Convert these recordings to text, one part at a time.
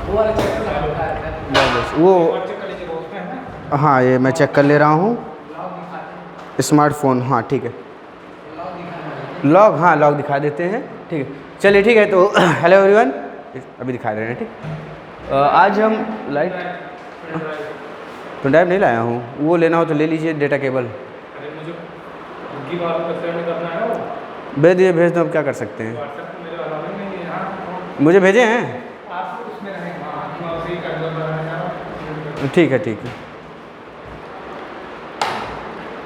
वो वाला चेक कर वो चेक कर लीजिए उसमें है ना। हाँ, ये मैं चेक कर ले रहा हूँ। स्मार्टफोन, हाँ ठीक है। लॉग, हाँ लॉग दिखा देते हैं, ठीक है चलिए ठीक है। तो हेलो एवरीवन, अभी दिखा रहे हैं ठीक। आज हम लाइट तो ड्राइव नहीं लाया हूँ, वो लेना हो तो ले लीजिए डेटा केबल। अरे मुझे उनकी बात पे सेंड करना है वो। भेज दिए, भेज दो, अब क्या कर सकते हैं। व्हाट्सएप पे मेरे वाला में नहीं है यहाँ। मुझे भेजे हैं, आप उसमें रहेंगे, हाँ मैं उसी का कर ठीक है ठीक है।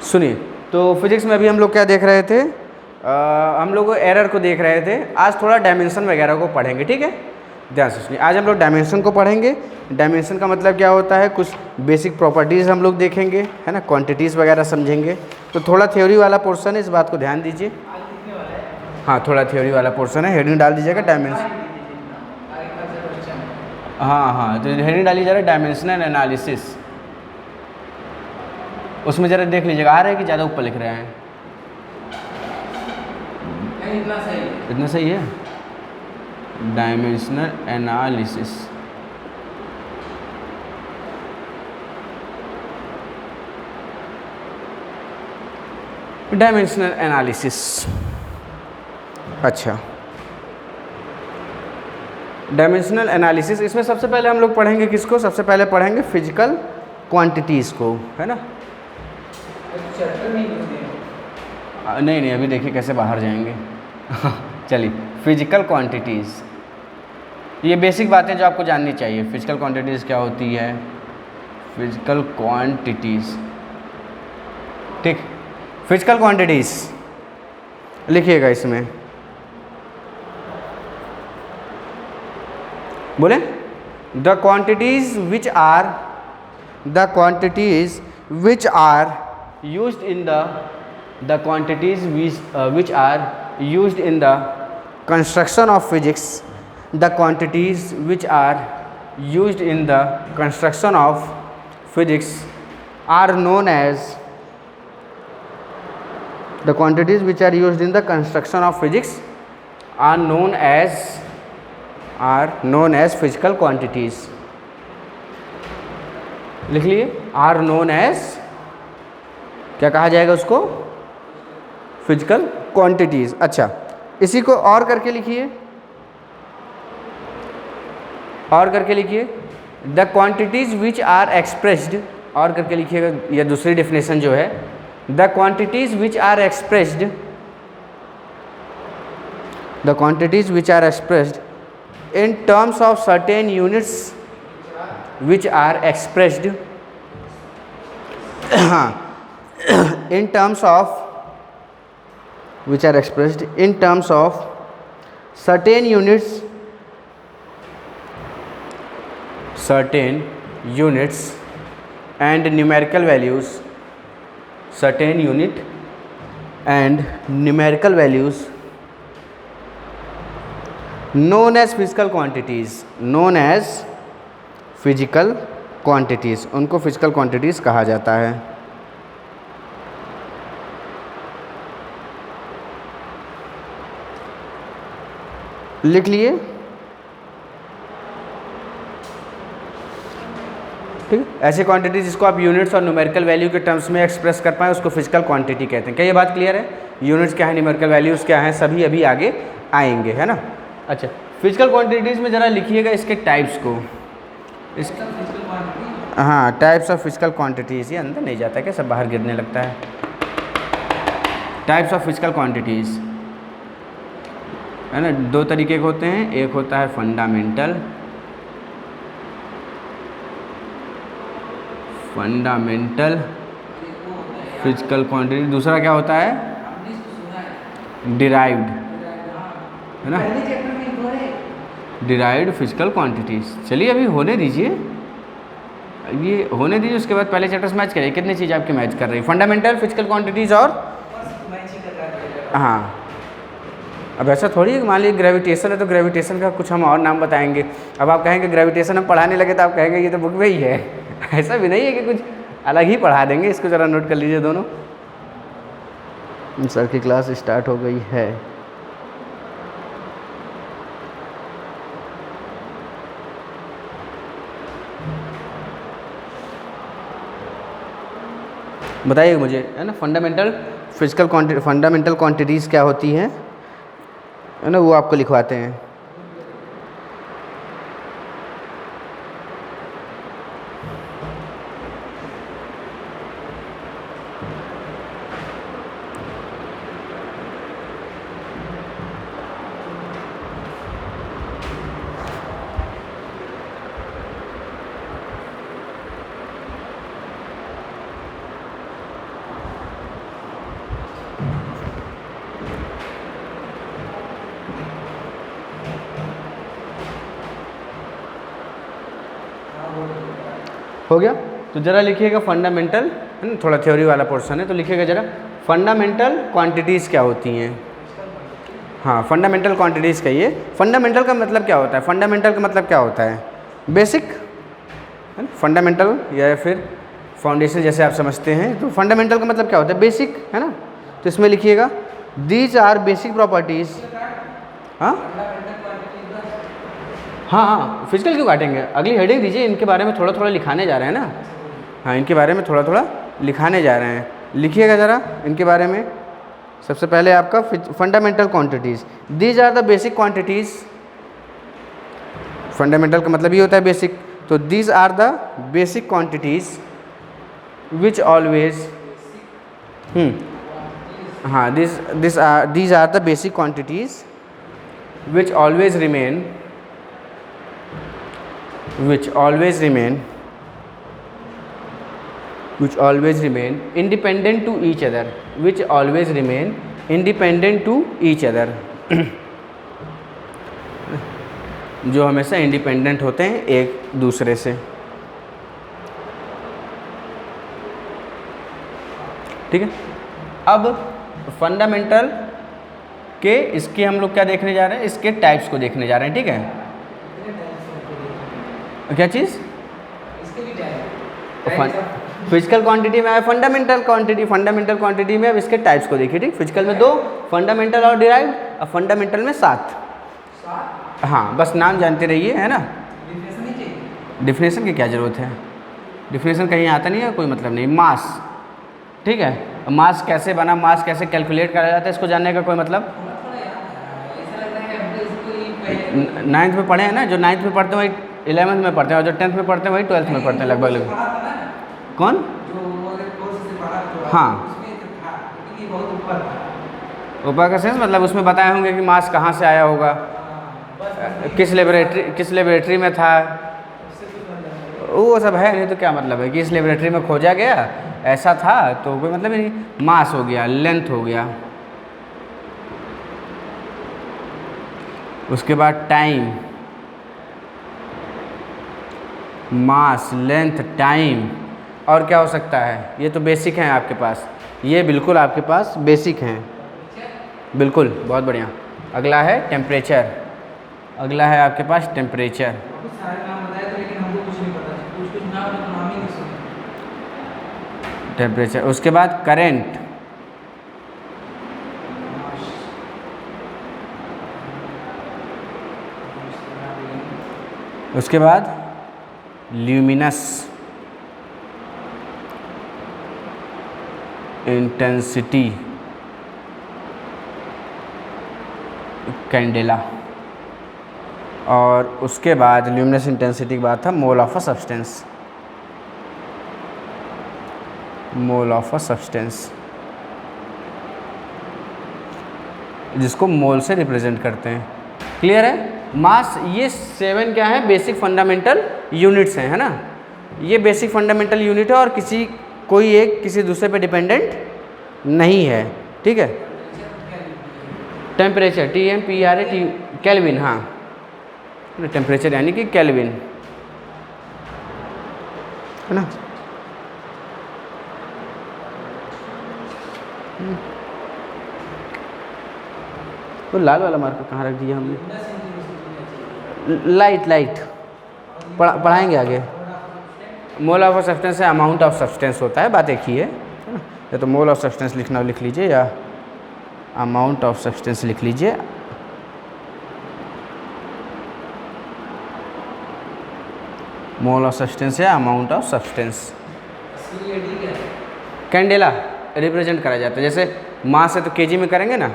सुनिए, तो फिजिक्स में अभी हम लोग क्या देख रहे थे, हम लोग एरर को देख रहे थे। आज थोड़ा डायमेंशन वगैरह को पढ़ेंगे, ठीक है। ध्यान से सुनिए, आज हम लोग डायमेंशन को पढ़ेंगे। डायमेंशन का मतलब क्या होता है, कुछ बेसिक प्रॉपर्टीज़ हम लोग देखेंगे, है ना, क्वांटिटीज़ वगैरह समझेंगे। तो थोड़ा थ्योरी वाला पोर्शन है, इस बात को ध्यान दीजिए। हाँ, थोड़ा थ्योरी वाला पोर्शन है, हेडिंग डाल दीजिएगा डायमेंशन। हाँ हाँ, तो हेडिंग डाली जा रहा है डायमेंशनल एनालिसिस। उसमें ज़रा देख लीजिएगा, आ रहा है कि ज़्यादा ऊपर लिख रहे हैं? इतना सही, इतना सही है। डायमेंशनल एनालिसिस, डायमेंशनल एनालिसिस, अच्छा डायमेंशनल एनालिसिस। इसमें सबसे पहले हम लोग पढ़ेंगे किसको, सबसे पहले पढ़ेंगे फिजिकल क्वांटिटीज़ को, है ना। नहीं नहीं, अभी देखिए कैसे बाहर जाएंगे। चलिए, फिजिकल क्वांटिटीज़, ये बेसिक बातें जो आपको जाननी चाहिए। फिजिकल क्वांटिटीज़ क्या होती है, फिजिकल क्वांटिटीज़, ठीक। फिजिकल क्वांटिटीज़ लिखिएगा इसमें, बोले the quantities which are used in the quantities which are used in the construction of physics. The quantities which are used in the construction of physics are known as the quantities which are used in the construction of physics are known as physical quantities. लिख लिए, are known as, क्या कहा जाएगा उसको, physical quantities. अच्छा, इसी को और करके लिखिए, और करके लिखिए, the quantities which are expressed, और करके लिखिएगा, यह दूसरी डेफिनेशन जो है, the quantities which are expressed, the quantities which are expressed in terms of certain units which are expressed in terms of which are expressed in terms of certain units and numerical values, certain unit and numerical values known as physical quantities, known as physical quantities, उनको physical quantities कहा जाता है। लिख लिए, ठीक है। ऐसे quantity जिसको आप यूनिट्स और न्यूमेरिकल वैल्यू के टर्म्स में एक्सप्रेस कर पाएँ उसको फिजिकल क्वांटिटी कहते हैं। क्या ये बात क्लियर है? यूनिट्स क्या है, न्यूमेरिकल वैल्यूज़ क्या हैं, सभी अभी आगे आएंगे, है ना। अच्छा, फिजिकल क्वांटिटीज़ में ज़रा लिखिएगा इसके टाइप्स को। हाँ, टाइप्स ऑफ फिजिकल क्वांटिटीज़, ये अंदर नहीं जाता क्या, सब बाहर गिरने लगता है। टाइप्स ऑफ फिजिकल क्वांटिटीज़, है ना, दो तरीके के होते हैं, एक होता है फंडामेंटल फिजिकल क्वांटिटी, दूसरा क्या होता है, डिराइव्ड, है ना, डिराइव्ड फिजिकल क्वांटिटीज़। चलिए अभी होने दीजिए, ये होने दीजिए, उसके बाद पहले चैप्टर्स मैच करिए। कितनी चीज़ आपकी मैच कर रही है, फंडामेंटल फिजिकल क्वांटिटीज़ और, हाँ। अब ऐसा थोड़ी है कि मान लीजिए ग्रेविटेशन है तो ग्रेविटेशन का कुछ हम और नाम बताएंगे। अब आप कहेंगे ग्रेविटेशन हम पढ़ाने लगे तो आप कहेंगे ये तो बुक में ही है। ऐसा भी नहीं है कि कुछ अलग ही पढ़ा देंगे। इसको ज़रा नोट कर लीजिए दोनों। सर की क्लास स्टार्ट हो गई है। बताइए मुझे, है ना। फंडामेंटल फंडामेंटल क्वांटिटीज़ क्या होती हैं, है ना, वो आपको लिखवाते हैं। हो गया। तो ज़रा लिखिएगा फंडामेंटल, है ना, थोड़ा थ्योरी वाला पोर्शन है, तो लिखिएगा ज़रा फंडामेंटल क्वांटिटीज़ क्या होती हैं। हाँ, फंडामेंटल क्वांटिटीज़ कहिए। फंडामेंटल का मतलब क्या होता है? फंडामेंटल का मतलब क्या होता है? बेसिक, है ना, फंडामेंटल या फिर फाउंडेशन जैसे आप समझते हैं। तो फंडामेंटल का मतलब क्या होता है? बेसिक, है ना। तो इसमें लिखिएगा दीज आर बेसिक प्रॉपर्टीज़। हाँ हाँ हाँ, फिजिकल क्यों काटेंगे, अगली हेडिंग दीजिए, इनके बारे में थोड़ा थोड़ा लिखाने जा रहे हैं ना। हाँ, इनके बारे में थोड़ा थोड़ा लिखाने जा रहे हैं, लिखिएगा ज़रा इनके बारे में। सबसे पहले आपका fundamental quantities, these are the basic quantities. Fundamental का मतलब ये होता है बेसिक, तो these are the basic quantities which always, हाँ, these are the basic quantities which always remain independent to each other, which always remain independent to each other जो हमेशा independent होते हैं एक दूसरे से। ठीक है। अब फंडामेंटल के इसके हम लोग क्या देखने जा रहे हैं, इसके टाइप्स को देखने जा रहे हैं। ठीक है, क्या चीज़? फिजिकल क्वांटिटी में है फंडामेंटल क्वांटिटी में अब इसके टाइप्स को देखिए। ठीक, फिजिकल में 2, फंडामेंटल और डिराइव्ड, अब फंडामेंटल में 7। हाँ, बस नाम जानते रहिए, है ना। डिफिनेशन की क्या ज़रूरत है, डिफिनेशन कहीं आता नहीं है, कोई मतलब नहीं। मास, ठीक है, मास कैसे बना, मास कैसे कैलकुलेट करा जाता है, इसको जानने का कोई मतलब। 9th में पढ़े हैं ना, जो 9th में पढ़ते हैं वही 11th में पढ़ते हैं, और जो 10th में पढ़ते हैं वही 12th में पढ़ते हैं लगभग। कौन? हाँ, ऊपर का सेंस मतलब उसमें बताए होंगे कि मास कहाँ से आया होगा, किस लेबोरेटरी में था, वो सब है। नहीं तो क्या मतलब है कि इस लेबोरेटरी में खोजा गया, ऐसा था, तो कोई मतलब ही नहीं। मास हो गया, लेंथ हो गया, उसके बाद टाइम, मास, लेंथ, टाइम, और क्या हो सकता है? ये तो बेसिक हैं आपके पास, ये बिल्कुल आपके पास बेसिक हैं, बिल्कुल, बहुत बढ़िया। अगला है टेम्परेचर, अगला है आपके पास टेम्परेचर। टेम्परेचर, उसके बाद करेंट, उसके बाद ल्यूमिनस, इंटेंसिटी, कैंडेला, और उसके बाद ल्यूमिनस इंटेंसिटी के बाद था मोल of a substance, mole of a substance, जिसको मोल से रिप्रेजेंट करते हैं। क्लियर है? मास, ये 7 क्या है? बेसिक फंडामेंटल यूनिट्स हैं, है ना। ये बेसिक फंडामेंटल यूनिट है और कोई एक किसी दूसरे पे डिपेंडेंट नहीं है। ठीक है। टेम्परेचर, TMPRA, केल्विन, हाँ, टेम्परेचर यानी कि केल्विन, है ना। तो लाल वाला मार्कर कहाँ रख दिया हमने? लाइट पढ़ाएंगे आगे। मोल ऑफ सब्सटेंस है, अमाउंट ऑफ सब्सटेंस होता है, बात एक ही है ना। या तो मोल ऑफ सब्सटेंस लिखना लिख लीजिए, या अमाउंट ऑफ सब्सटेंस लिख लीजिए। मोल ऑफ सब्सटेंस या amount of substance. Candela represent करा जाता है, जैसे मास है तो केजी में करेंगे ना,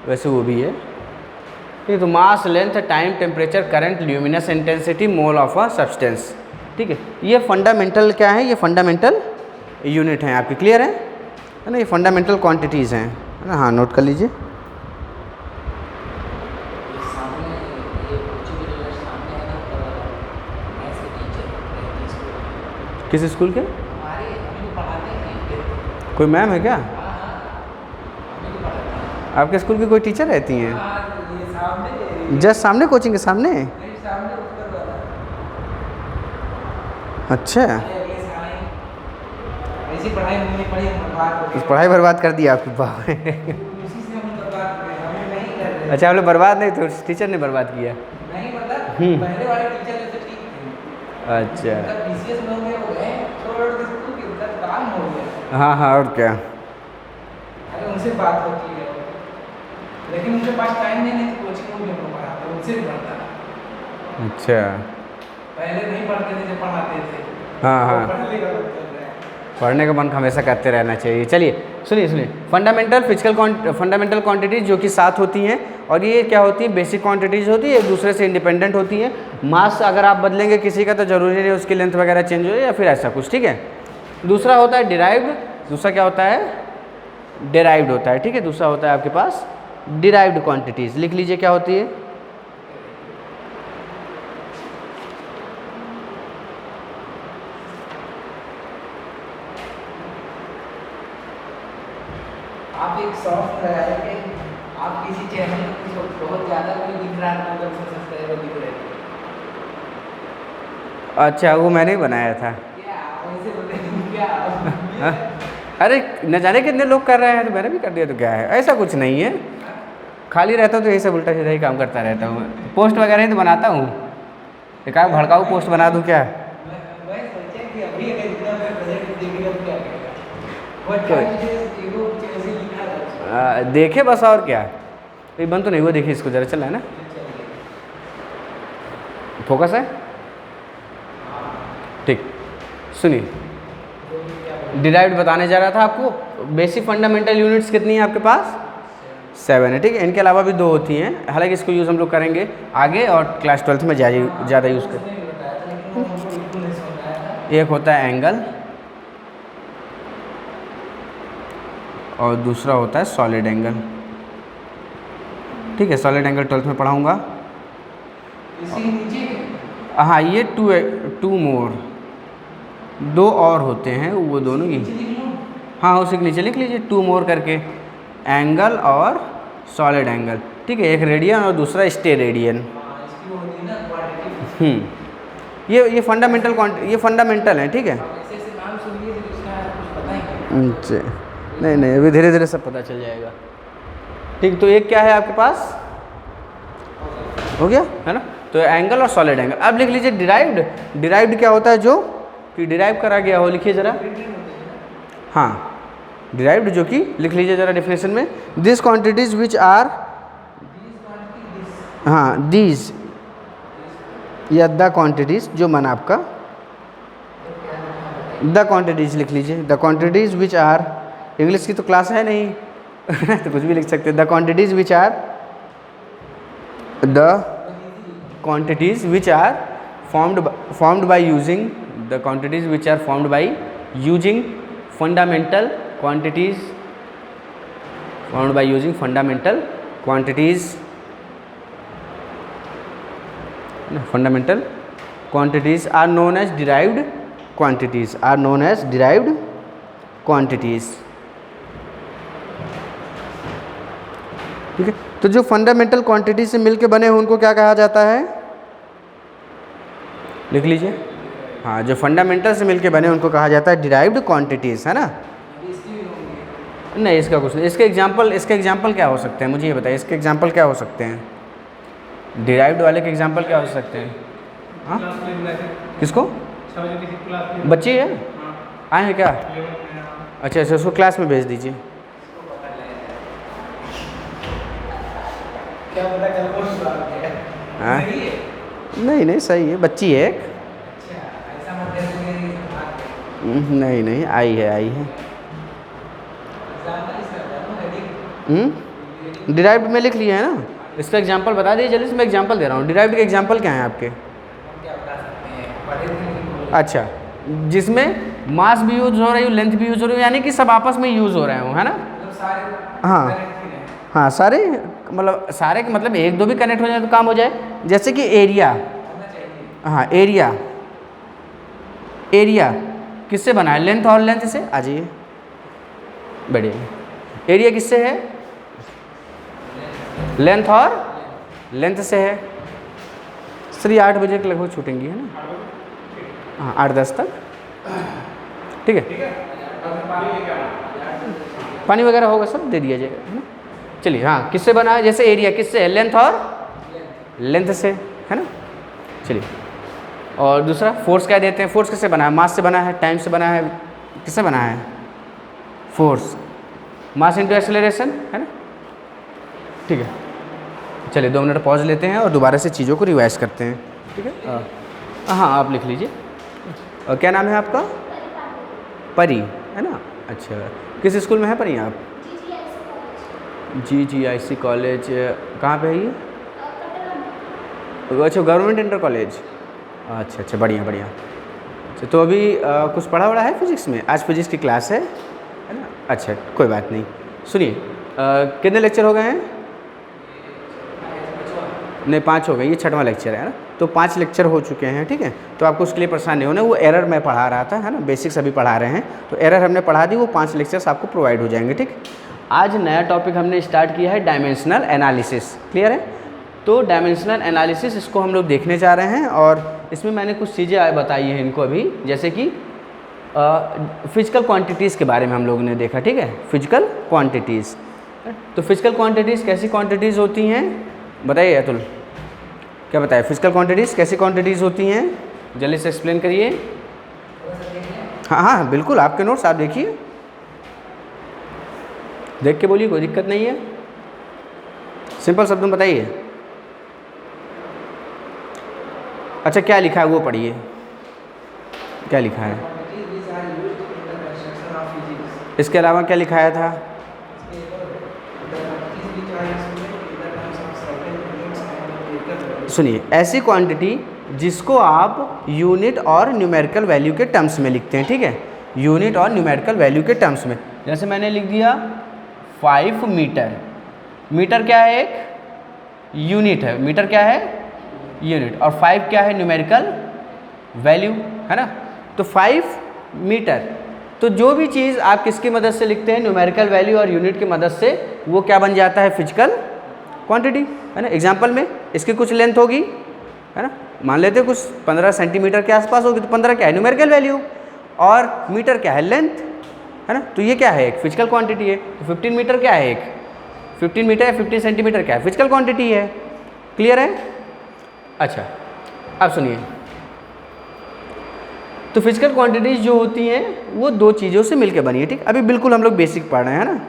वैसे वो भी है। ठीक है, तो mass, length, time, temperature, current, luminous intensity, mole of a substance. ठीक है, ये फंडामेंटल क्या है, ये फंडामेंटल यूनिट हैं आपके, क्लियर है ना, ये फंडामेंटल क्वांटिटीज़ हैं, है ना। हाँ, नोट कर लीजिए। किस स्कूल के? कोई मैम है क्या आपके स्कूल की? कोई टीचर रहती हैं जस्ट सामने, कोचिंग के सामने? अच्छा, इस पढ़ाई बर्बाद कर दिया आपकी बाप। अच्छा, आप लोग बर्बाद नहीं तो टीचर ने बर्बाद किया? नहीं, मतलब पहले वाले टीचर जैसे ठीक थे। अच्छा, बीसीएस में हो गए तो स्कूल के अंदर काम हो गया। हाँ हाँ, और क्या। अरे उनसे बात होती है, लेकिन उनके पास टाइम नहीं तो कोचिंग में भी पढ़ाते, उनसे भी पढ़ता। अच्छा, पहले नहीं पढ़ते थे, जब पढ़ाते थे। हाँ हाँ, पढ़ने का मन पढ़ने का मन कर रहा है। हमेशा करते रहना चाहिए। चलिए सुनिए सुनिए, फंडामेंटल क्वांटिटीज जो कि 7 होती हैं, और ये क्या होती है, बेसिक क्वांटिटीज होती है, एक दूसरे से इंडिपेंडेंट होती हैं। मास अगर आप बदलेंगे किसी का तो जरूरी नहीं उसकी लेंथ वगैरह चेंज हो या फिर ऐसा कुछ। ठीक है, दूसरा होता है डिराइव्ड। दूसरा क्या होता है, डिराइव्ड होता है। ठीक है, दूसरा होता है आपके पास डिराइव्ड क्वांटिटीज। लिख लीजिए क्या होती है। आप एक सॉफ्ट लगाए कि आप किसी चैनल को बहुत ज़्यादा कोई दिख रहा है, मतलब सब्सक्राइबर दिख रहे हैं। अच्छा, वो मैंने ही बनाया था। क्या वैसे बोलते हैं क्या? हाँ? अरे न जाने कितने लोग कर रहे हैं तो मैंने भी कर दिया, तो क्या है, ऐसा कुछ नहीं है। खाली रहता हूँ तो यही सब उल्टा सीधा ही काम करता रहता हूँ। पोस्ट वगैरह ही तो बनाता हूँ, एक आध भड़काऊ पोस्ट बना दूँ क्या? मैं सोचा कि अभी अगर इतना मैं प्रेजेंट देखेगा तो क्या करेगा? बट तो- एगो ऐसे लिखा था। देखे बस, और क्या। ये बंद तो नहीं हुआ, देखिए इसको जरा, चला है ना, फोकस है। ठीक, सुनिए, डिराइव्ड बताने जा रहा था आपको। बेसिक फंडामेंटल यूनिट्स कितनी है आपके पास? 7 है। ठीक है, इनके अलावा भी 2 होती हैं, हालांकि इसको यूज़ हम लोग करेंगे आगे और क्लास 12th में ज़्यादा यूज़ करें। एक होता है एंगल और दूसरा होता है सॉलिड एंगल। ठीक है, सॉलिड एंगल 12th में पढ़ाऊँगा। हाँ, ये टू मोर, 2 और होते हैं, वो दोनों ही। हाँ, उसी के नीचे लिख लीजिए 2 मोर करके, एंगल और सॉलिड एंगल। ठीक है, एक रेडियन और दूसरा स्टेरेडियन। ये फंडामेंटल है। ठीक है, अच्छा, नहीं अभी धीरे धीरे सब पता चल जाएगा। ठीक, तो एक क्या है आपके पास, हो गया है ना, तो एंगल और सॉलिड एंगल। अब लिख लीजिए डिराइव्ड। डिराइव्ड क्या होता है, जो कि डिराइव करा गया हो, लिखिए ज़रा। हाँ, डिराइव्ड जो कि लिख लीजिए ज़रा डेफिनेशन में, दिस क्वांटिटीज विच आर, हाँ दीज या द क्वांटिटीज, जो मन आपका, द क्वांटिटीज लिख लीजिए। The quantities which are, English की तो क्लास है नहीं तो कुछ भी लिख सकते हैं। The quantities which are, the quantities which are formed by using the quantities which are formed by using fundamental quantities, formed by using fundamental quantities, fundamental quantities are known as derived quantities, are known as derived quantities। ठीक है, तो जो fundamental quantity से मिलके बने हैं उनको क्या कहा जाता है, लिख लीजिए। हाँ, जो फंडामेंटल से मिलके बने उनको कहा जाता है डिराइव्ड क्वांटिटीज़, है ना। नहीं, इसका कुछ नहीं। इसके एग्जांपल क्या हो सकते हैं, मुझे ये बताइए, इसके एग्जांपल क्या हो सकते हैं, डिराइव्ड वाले के एग्जांपल क्या हो सकते हैं? हाँ, किसको? बच्चे हैं, आए हैं क्या? अच्छा, उसको क्लास में भेज दीजिए। क्या पता कल को हाँ, सही है? नहीं सही है, बच्ची है एक। अच्छा, ऐसा मत करिए। नहीं आई है। डिराइव्ड में लिख लिए है ना, इसका एग्जांपल बता दीजिए जल्दी से, मैं एग्जांपल दे रहा हूँ। डिराइव्ड के एग्जांपल क्या है आपके? हम क्या बता सकते हैं, पढ़े थे लेकिन भूल अच्छा, जिसमें मास भी यूज हो रही हो, लेंथ भी यूज हो रही हो, यानी कि सब आपस में यूज हो रहे हो, है ना? मतलब सारे हाँ। connect ही रहे। हाँ सारे, मतलब सारे के मतलब एक दो भी कनेक्ट हो जाए तो काम हो जाए। जैसे कि एरिया, होना चाहिए। हाँ एरिया, एरिया किससे बना है? लेंथ और लेंथ से। आ जाइए, बढ़िया। एरिया किससे है? लेंथ और लेंथ से है। सर ये 8 बजे के लगभग छूटेंगी, है ना? हाँ 8-10 तक, ठीक है। पानी वगैरह होगा सब दे दिया जाएगा, है ना? चलिए, हाँ किससे बना है? जैसे एरिया किससे है? लेंथ और लेंथ से, है ना? चलिए, और दूसरा फोर्स क्या देते हैं? फोर्स किससे बना है? मास से बना है, टाइम से बना है, किससे बना है? फोर्स, मास इंटू एक्सेलरेशन, है ना? ठीक है। चलिए 2 मिनट पॉज लेते हैं और दोबारा से चीज़ों को रिवाइज करते हैं, ठीक है? हाँ आप लिख लीजिए। क्या नाम है आपका? परी, है ना? अच्छा, किस स्कूल में है परी आप? GGIC college. कहाँ पे है ये? अच्छा, गवर्नमेंट इंटर कॉलेज। अच्छा अच्छा, बढ़िया बढ़िया। अच्छा, तो अभी कुछ पढ़ा वढ़ा है फिजिक्स में? आज फिजिक्स की क्लास है ना? अच्छा, कोई बात नहीं। सुनिए, कितने लेक्चर हो गए हैं? नहीं 5 हो गए, ये 6वां लेक्चर है ना? तो 5 लेक्चर हो चुके हैं, ठीक है? तो आपको उसके लिए परेशान नहीं होना। वो एरर मैं पढ़ा रहा था, है ना? बेसिक्स अभी पढ़ा रहे हैं, तो एरर हमने पढ़ा दी, वो 5 लेक्चर्स आपको प्रोवाइड हो जाएंगे, ठीक? आज नया टॉपिक हमने स्टार्ट किया है, डायमेंशनल एनालिसिस। क्लियर है? तो डायमेंशनल एनालिसिस, इसको हम लोग देखने जा रहे हैं, और इसमें मैंने कुछ चीज़ें बताई हैं इनको अभी, जैसे कि फिजिकल क्वांटिटीज़ के बारे में हम लोगों ने देखा, ठीक है? Physical quantities. तो फिजिकल क्वांटिटीज़ कैसी क्वांटिटीज़ होती हैं? बताइए अतुल, क्या बताए? फिजिकल क्वांटिटीज़ कैसी क्वांटिटीज़ होती हैं? जल्दी से एक्सप्लेन करिए। हाँ हाँ बिल्कुल, आपके नोट्स आप देखिए, देख के बोलिए, कोई दिक्कत नहीं है। सिंपल शब्दों में बताइए। अच्छा, क्या लिखा है वो पढ़िए, क्या लिखा है? इसके अलावा क्या लिखाया था? सुनिए, ऐसी क्वांटिटी जिसको आप यूनिट और न्यूमेरिकल वैल्यू के टर्म्स में लिखते हैं, ठीक है? यूनिट और न्यूमेरिकल वैल्यू के टर्म्स में। जैसे मैंने लिख दिया 5 मीटर। मीटर क्या है? एक यूनिट है। मीटर क्या है? यूनिट। और 5 क्या है? न्यूमेरिकल वैल्यू, है ना? तो 5 मीटर। तो जो भी चीज़ आप किसकी मदद से लिखते हैं, न्यूमेरिकल वैल्यू और यूनिट की मदद से, वो क्या बन जाता है? फिजिकल क्वांटिटी, है ना? एग्जाम्पल में इसकी कुछ लेंथ होगी, है ना? मान लेते हैं कुछ 15 सेंटीमीटर के आसपास होगी, तो 15 क्या है? न्यूमेरिकल वैल्यू, और मीटर क्या है? लेंथ, है ना? तो ये क्या है? एक फिजिकल क्वांटिटी है। तो 15 मीटर क्या है? एक 15 मीटर या 15 सेंटीमीटर क्या है? फिजिकल क्वांटिटी है। क्लियर है? अच्छा, अब सुनिए, तो फिजिकल क्वांटिटीज़ जो होती हैं वो 2 चीज़ों से मिलकर बनी है, ठीक? अभी बिल्कुल हम लोग बेसिक पढ़ रहे हैं, है ना?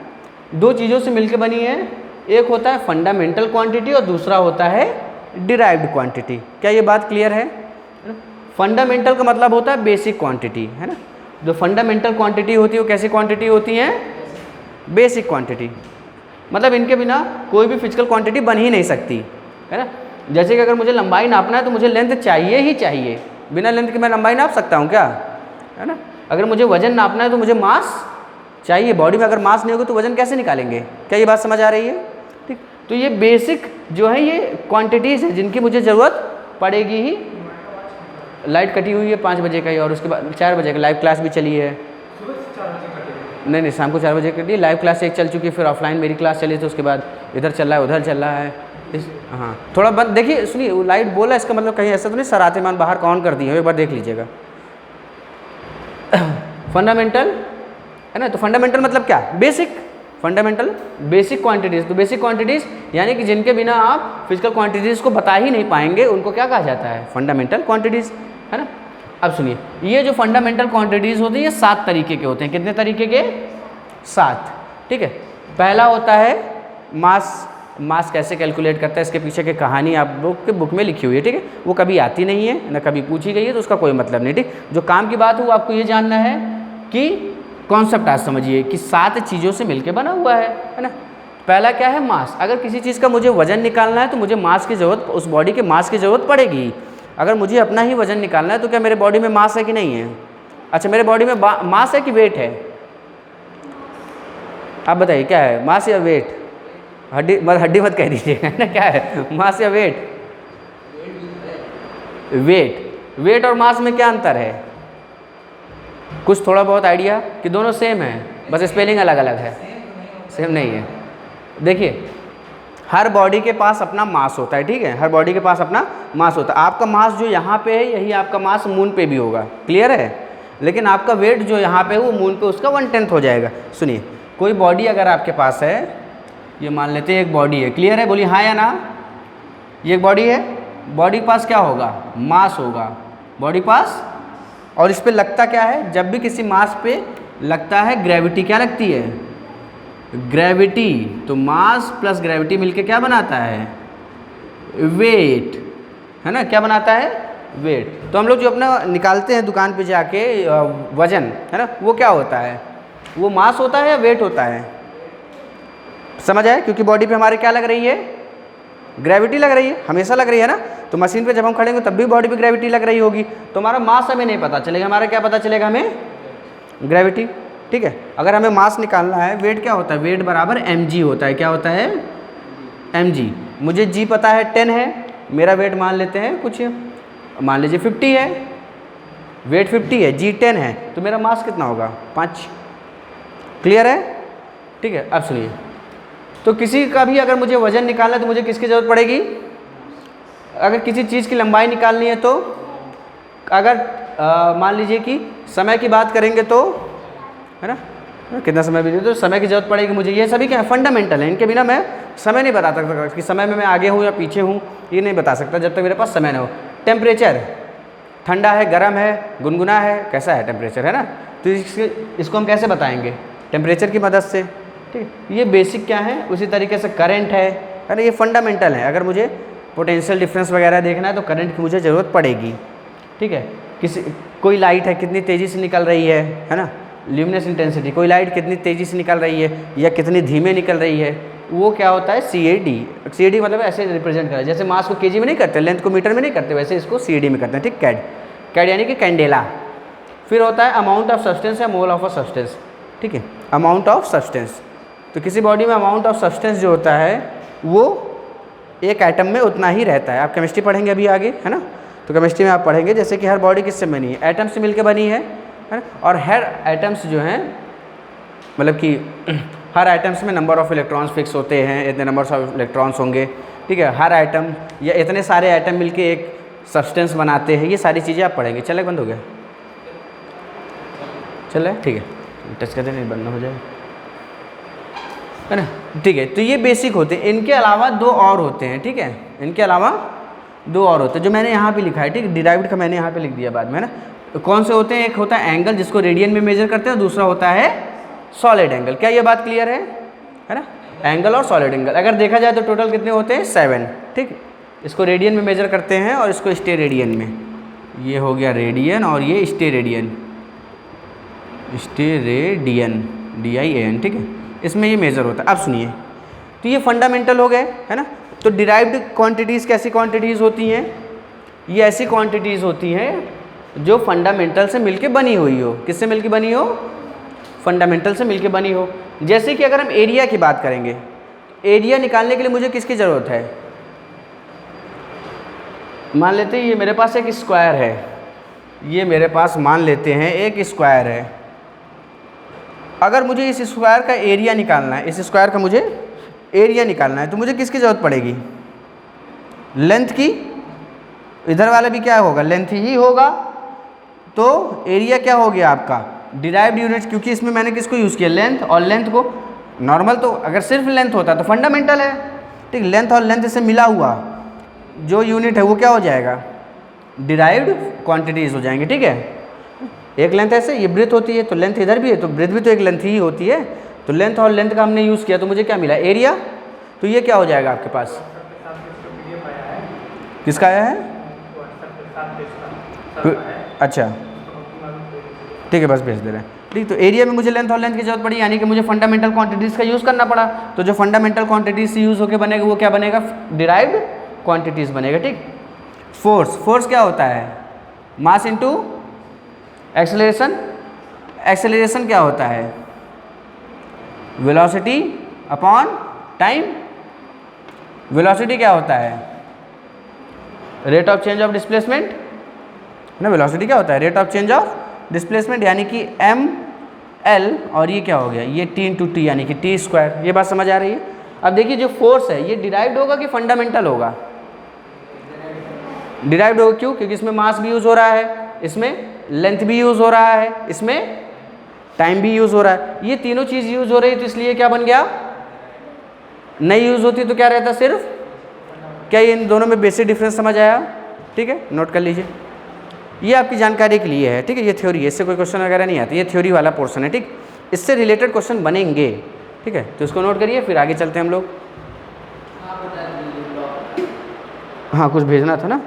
2 चीज़ों से मिलकर बनी है। एक होता है फंडामेंटल क्वांटिटी और दूसरा होता है डिराइव्ड क्वांटिटी। क्या ये बात क्लियर है? फंडामेंटल का मतलब होता है बेसिक क्वांटिटी, है ना? जो फंडामेंटल क्वांटिटी होती है वो कैसी क्वांटिटी होती है? Basic quantity. मतलब इनके बिना कोई भी फिजिकल क्वांटिटी बन ही नहीं सकती, है ना? जैसे कि अगर मुझे लंबाई नापना है तो मुझे लेंथ चाहिए ही चाहिए। बिना लेंथ के मैं लंबाई नाप सकता हूँ क्या? है ना? अगर मुझे वजन नापना है तो मुझे मास चाहिए। बॉडी में अगर मास नहीं होगा तो वजन कैसे निकालेंगे? क्या ये बात समझ आ रही है? ठीक। तो ये बेसिक जो है ये क्वांटिटीज़ है जिनकी मुझे ज़रूरत पड़ेगी ही। लाइट कटी हुई है 5 बजे का ही, और उसके बाद 4 बजे का लाइव क्लास भी चली है। नहीं नहीं, शाम को 4 बजे कटी। लाइव क्लास एक चल चुकी है, फिर ऑफलाइन मेरी क्लास चली, तो उसके बाद इधर चल रहा है उधर चल रहा है। हाँ थोड़ा बंद देखिए, सुनिए, वो लाइट बोला, इसका मतलब कहीं ऐसा तो नहीं सरातेमान बाहर कौन कर दिए, एक बार देख लीजिएगा। फंडामेंटल, है ना? तो फंडामेंटल मतलब क्या? बेसिक। Fundamental basic quantities. तो बेसिक क्वांटिटीज़ यानी कि जिनके बिना आप फिजिकल क्वांटिटीज़ को बता ही नहीं पाएंगे, उनको क्या कहा जाता है? फंडामेंटल क्वांटिटीज़, है ना? अब सुनिए, ये जो फंडामेंटल क्वांटिटीज़ होती है ये 7 तरीके के होते हैं। कितने तरीके के? 7, ठीक है? पहला होता है मास। मास कैसे कैलकुलेट करता है, इसके पीछे की कहानी आप लोग के बुक में लिखी हुई है, ठीक है? वो कभी आती नहीं है, ना कभी पूछी गई है, तो उसका कोई मतलब नहीं, ठीक? जो काम की बात है वो आपको ये जानना है कि कॉन्सेप्ट आज समझिए कि 7 चीज़ों से मिलके बना हुआ है ना? पहला क्या है, मास। अगर किसी चीज़ का मुझे वजन निकालना है तो मुझे मास की ज़रूरत, उस बॉडी के मास की ज़रूरत पड़ेगी। अगर मुझे अपना ही वजन निकालना है तो क्या मेरे बॉडी में मास है कि नहीं है? अच्छा, मेरे बॉडी में मास है कि वेट है? आप बताइए क्या है, मास या वेट? हड्डी मत कह दीजिएगा ना, क्या है, मास या वेट? वेट और मास में क्या अंतर है? कुछ थोड़ा बहुत आइडिया कि दोनों सेम है, बस स्पेलिंग अलग अलग है? सेम नहीं है। देखिए, हर बॉडी के पास अपना मास होता है, ठीक है, हर बॉडी के पास अपना मास होता है। आपका मास जो यहाँ पे है यही आपका मास मून पे भी होगा, क्लियर है? लेकिन आपका वेट जो यहाँ पे है वो मून पे उसका 1/10 हो जाएगा। सुनिए, कोई बॉडी अगर आपके पास है, ये मान लेते हैं एक बॉडी है, क्लियर है? बोलिए हाँ या ना। ये एक बॉडी है, बॉडी के पास क्या होगा? मास होगा, बॉडी पास। और इस पे लगता क्या है? जब भी किसी मास पे लगता है ग्रेविटी, क्या लगती है? ग्रेविटी। तो मास प्लस ग्रेविटी मिलके क्या बनाता है? वेट, है ना? क्या बनाता है? वेट। तो हम लोग जो अपना निकालते हैं दुकान पे जाके वजन, है ना, वो क्या होता है? वो मास होता है या वेट होता है? समझ आए? क्योंकि बॉडी पे हमारे क्या लग रही है? ग्रेविटी लग रही है, हमेशा लग रही है ना। तो मशीन पे जब हम खड़े होंगे तब भी बॉडी पे ग्रेविटी लग रही होगी, तो हमारा मास हमें नहीं पता चलेगा, हमारा क्या पता चलेगा? हमें ग्रेविटी, ठीक है। अगर हमें मास निकालना है, वेट क्या होता है? वेट बराबर mg होता है। क्या होता है? mg। मुझे g पता है 10 है, मेरा वेट मान लेते हैं कुछ, मान लीजिए 50 है, वेट 50 है, g 10 है, तो मेरा मास कितना होगा? 5। क्लियर है? ठीक है। अब सुनिए, तो किसी का भी अगर मुझे वजन निकालना है तो मुझे किसकी ज़रूरत पड़ेगी? अगर किसी चीज़ की लंबाई निकालनी है तो, अगर मान लीजिए कि समय की बात करेंगे तो, है ना, कितना समय भी तो समय की ज़रूरत पड़ेगी मुझे। ये सभी क्या है? फंडामेंटल है, इनके बिना मैं समय नहीं बता सकता कि समय में मैं आगे हूँ या पीछे हूँ, ये नहीं बता सकता जब तक मेरे पास समय ना हो। टेम्परेचर, ठंडा है, गर्म है, गुनगुना है, कैसा है टेम्परेचर, है ना? तो इसको हम कैसे बताएंगे? टेम्परेचर की मदद से, ठीक है। ये बेसिक क्या है? उसी तरीके से करंट है ना, ये फंडामेंटल है। अगर मुझे पोटेंशियल डिफरेंस वगैरह देखना है तो करंट की मुझे ज़रूरत पड़ेगी, ठीक है। कोई लाइट है, कितनी तेज़ी से निकल रही है ना, ल्यूमिनस इंटेंसिटी, कोई लाइट कितनी तेज़ी से निकल रही है या कितनी धीमे निकल रही है, वो क्या होता है? CAD। CAD मतलब ऐसे रिप्रेजेंट करा, जैसे मास को केजी में नहीं करते, लेंथ को मीटर में नहीं करते, वैसे इसको CAD में करते हैं, ठीक। कैड यानी कि कैंडेला। फिर होता है अमाउंट ऑफ सब्सटेंस या मोल ऑफ अ सब्सटेंस, ठीक है, अमाउंट ऑफ सब्सटेंस। तो किसी बॉडी में अमाउंट ऑफ सब्सटेंस जो होता है वो एक एटम में उतना ही रहता है। आप केमिस्ट्री पढ़ेंगे अभी आगे, है ना, तो केमिस्ट्री में आप पढ़ेंगे जैसे कि हर बॉडी किससे बनी है? एटम से मिलकर बनी है ना। और हर एटम्स जो हैं, मतलब कि हर एटम्स में नंबर ऑफ इलेक्ट्रॉन्स फिक्स होते हैं, इतने नंबर ऑफ इलेक्ट्रॉन्स होंगे, ठीक है। हर एटम या इतने सारे एटम मिलके एक सब्सटेंस बनाते हैं, ये सारी चीज़ें आप पढ़ेंगे। चले, बंद हो गया? चले, ठीक है, टच करते नहीं, बंद हो जाए, है ना, ठीक है। तो ये बेसिक होते हैं। इनके अलावा दो और होते हैं, ठीक है, इनके अलावा दो और होते हैं जो मैंने यहाँ पे लिखा है, ठीक। डिराइव्ड का मैंने यहाँ पे लिख दिया बाद में, है ना। तो कौन से होते हैं? एक होता है एंगल, जिसको रेडियन में मेजर करते हैं, और दूसरा होता है सॉलिड एंगल। क्या ये बात क्लियर है ना? एंगल और सॉलिड एंगल अगर देखा जाए तो टोटल कितने होते हैं? 7, ठीक। इसको रेडियन में मेजर करते हैं और इसको स्टेरेडियन में। ये हो गया रेडियन और ये स्टेरेडियन, स्टेरेडियन, DIAN, ठीक है, इसमें ये मेजर होता है। अब सुनिए, तो ये फंडामेंटल हो गए, है ना। तो डिराइव्ड क्वांटिटीज़ कैसी क्वांटिटीज़ होती हैं? ये ऐसी क्वांटिटीज़ होती हैं जो फंडामेंटल से मिलके बनी हुई हो। किससे मिलके बनी हो? फंडामेंटल से मिलके बनी हो। जैसे कि अगर हम एरिया की बात करेंगे, एरिया निकालने के लिए मुझे किसकी ज़रूरत है? मान लेते हैं ये मेरे पास एक स्क्वायर है, ये मेरे पास मान लेते हैं एक स्क्वायर है। अगर मुझे इस स्क्वायर का एरिया निकालना है, इस स्क्वायर का मुझे एरिया निकालना है, तो मुझे किसकी ज़रूरत पड़ेगी? लेंथ की। इधर वाला भी क्या होगा? लेंथ ही होगा। तो एरिया क्या हो गया आपका? डिराइव्ड यूनिट, क्योंकि इसमें मैंने किसको यूज़ किया? लेंथ। और लेंथ को नॉर्मल, तो अगर सिर्फ लेंथ होता तो फंडामेंटल है, ठीक। लेंथ और लेंथ से मिला हुआ जो यूनिट है वो क्या हो जाएगा? डिराइव्ड क्वांटिटीज़ हो जाएंगे, ठीक है। एक लेंथ ऐसे, ये ब्रेथ होती है, तो लेंथ इधर भी है, तो ब्रेथ भी तो एक लेंथ ही होती है। तो लेंथ और लेंथ का हमने यूज़ किया, तो मुझे क्या मिला? एरिया। तो ये क्या हो जाएगा आपके पास? किसका आया है? अच्छा, ठीक है, बस भेज दे रहे हैं। ठीक। तो एरिया में मुझे लेंथ और लेंथ की जरूरत पड़ी, यानी कि मुझे फंडामेंटल क्वांटिटीज़ का यूज़ करना पड़ा। तो जो फंडामेंटल क्वांटिटीज से यूज़ होकर बनेगा वो क्या बनेगा, डिराइव्ड क्वांटिटीज़ बनेगा। ठीक। फोर्स, फोर्स क्या होता है, मास इनटू एक्सेलरेशन। एक्सेलरेशन क्या होता है, वेलोसिटी अपॉन टाइम। वेलोसिटी क्या होता है, rate of change of displacement ना। वेलोसिटी क्या होता है, rate of change of displacement, यानी कि एम एल, और ये क्या हो गया, ये टी इंटू टी यानी कि टी स्क्वायर। ये बात समझ आ रही है। अब देखिए जो फोर्स है ये डिराइव्ड होगा कि फंडामेंटल होगा, डिराइव्ड होगा। क्यों, क्योंकि इसमें मास भी यूज़ हो रहा है, इसमें लेंथ भी यूज़ हो रहा है, इसमें टाइम भी यूज़ हो रहा है। ये तीनों चीज़ यूज़ हो रही है, तो इसलिए क्या बन गया, नहीं यूज़ होती तो क्या रहता सिर्फ। क्या ये इन दोनों में बेसिक डिफरेंस समझ आया। ठीक है, नोट कर लीजिए, ये आपकी जानकारी के लिए है। ठीक है, ये थ्योरी है, इससे कोई क्वेश्चन वगैरह नहीं आता, ये थ्योरी वाला पोर्शन है। ठीक, इससे रिलेटेड क्वेश्चन बनेंगे। ठीक है, तो इसको नोट करिए, फिर आगे चलते हैं हम लोग। हाँ, कुछ भेजना था ना।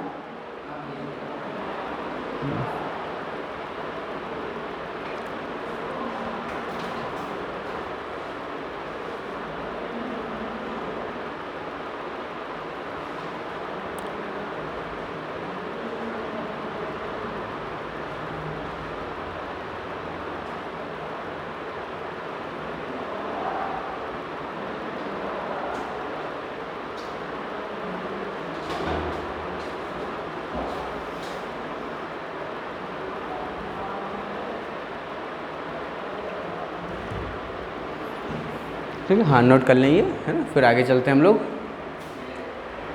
ठीक है, हाँ नोट कर लेंगे, है ना, फिर आगे चलते हैं हम लोग।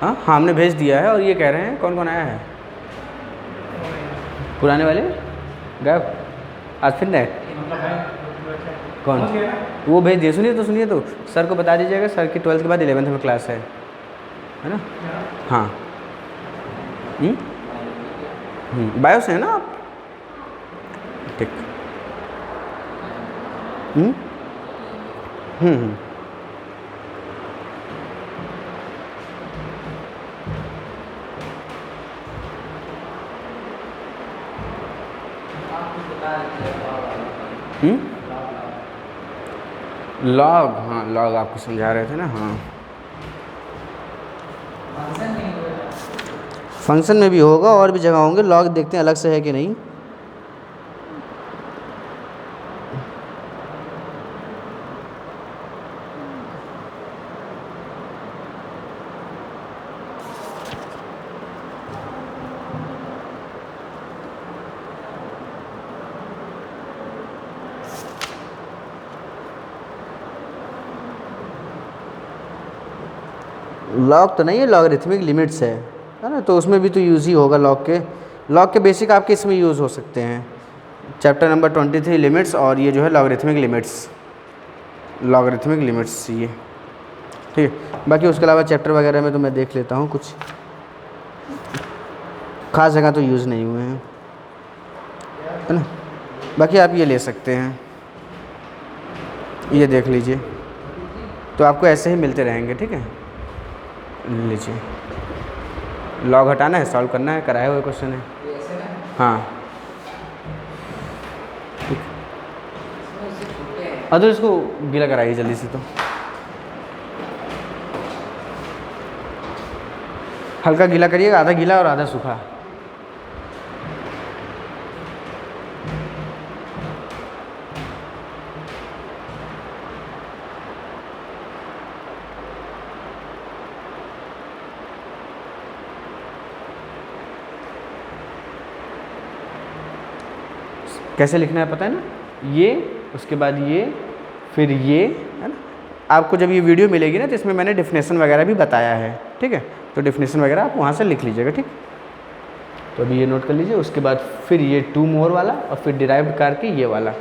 हाँ हाँ, हमने भेज दिया है। और ये कह रहे हैं कौन कौन आया है, पुराने वाले गायब, आज फिर नए कौन, वो भेज दिए। सुनिए तो सर को बता दीजिएगा, सर की 12th के बाद 11th में क्लास है ना। हाँ, बायो से है ना आप। ठीक। लॉग, हाँ लॉग आपको समझा रहे थे ना। हाँ, फंक्शन में भी होगा और भी जगह होंगे। लॉग देखते हैं अलग से है कि नहीं। लॉग तो नहीं है, लॉगरिथमिक लिमिट्स है ना, तो उसमें भी तो यूज़ ही होगा लॉग के। लॉग के बेसिक आपके इसमें यूज़ हो सकते हैं, चैप्टर नंबर 23 लिमिट्स, और ये जो है लॉगरिथमिक लिमिट्स, लॉगरिथमिक लिमिट्स ये। ठीक है, बाकी उसके अलावा चैप्टर वगैरह में तो मैं देख लेता हूँ, कुछ खास जगह तो यूज़ नहीं हुए हैं, है ना। बाकी आप ये ले सकते हैं, ये देख लीजिए, तो आपको ऐसे ही मिलते रहेंगे। ठीक है, लीजिए, लॉग हटाना है, सॉल्व करना है, कराया हुआ क्वेश्चन है। हाँ, तो इसको गीला कराइए जल्दी से। तो हल्का गीला करिएगा, आधा गीला और आधा सूखा। कैसे लिखना है पता है ना, ये उसके बाद ये फिर ये, है ना। आपको जब ये वीडियो मिलेगी ना तो इसमें मैंने डेफिनेशन वगैरह भी बताया है। ठीक है, तो डेफिनेशन वगैरह आप वहाँ से लिख लीजिएगा। ठीक, तो अभी ये नोट कर लीजिए। उसके बाद फिर ये 2 मोर वाला, और फिर डिराइव्ड करके ये वाला।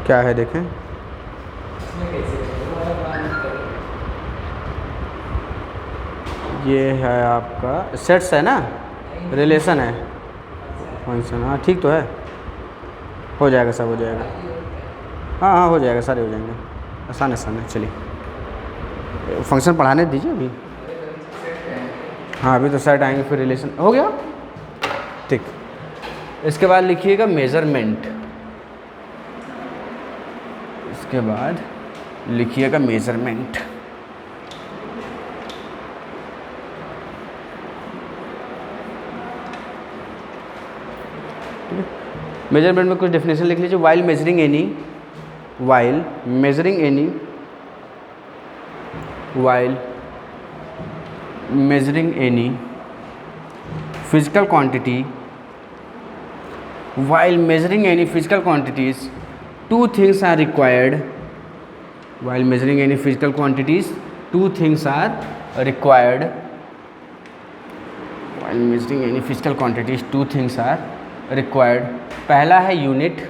क्या है देखें। इसमें कैसे वो वाला प्लान करें? ये है आपका सेट्स है ना, रिलेशन है, फंक्शन। हाँ ठीक तो है, हो जाएगा, सब हो जाएगा। हाँ हाँ हो जाएगा, सारे हो जाएंगे, आसान आसान है। चलिए फंक्शन पढ़ाने दीजिए अभी। हाँ अभी तो सेट आएंगे, फिर रिलेशन हो गया। ठीक, इसके बाद लिखिएगा मेज़रमेंट। इसके बाद लिखिएगा मेज़रमेंट। मेजरमेंट में कुछ डेफिनेशन लिख लीजिए। While measuring any, while measuring any, while measuring any physical quantity, while measuring any physical quantities, two things are required. While measuring any physical quantities, two things are required. While measuring any physical quantities, two things are required. पहला है unit,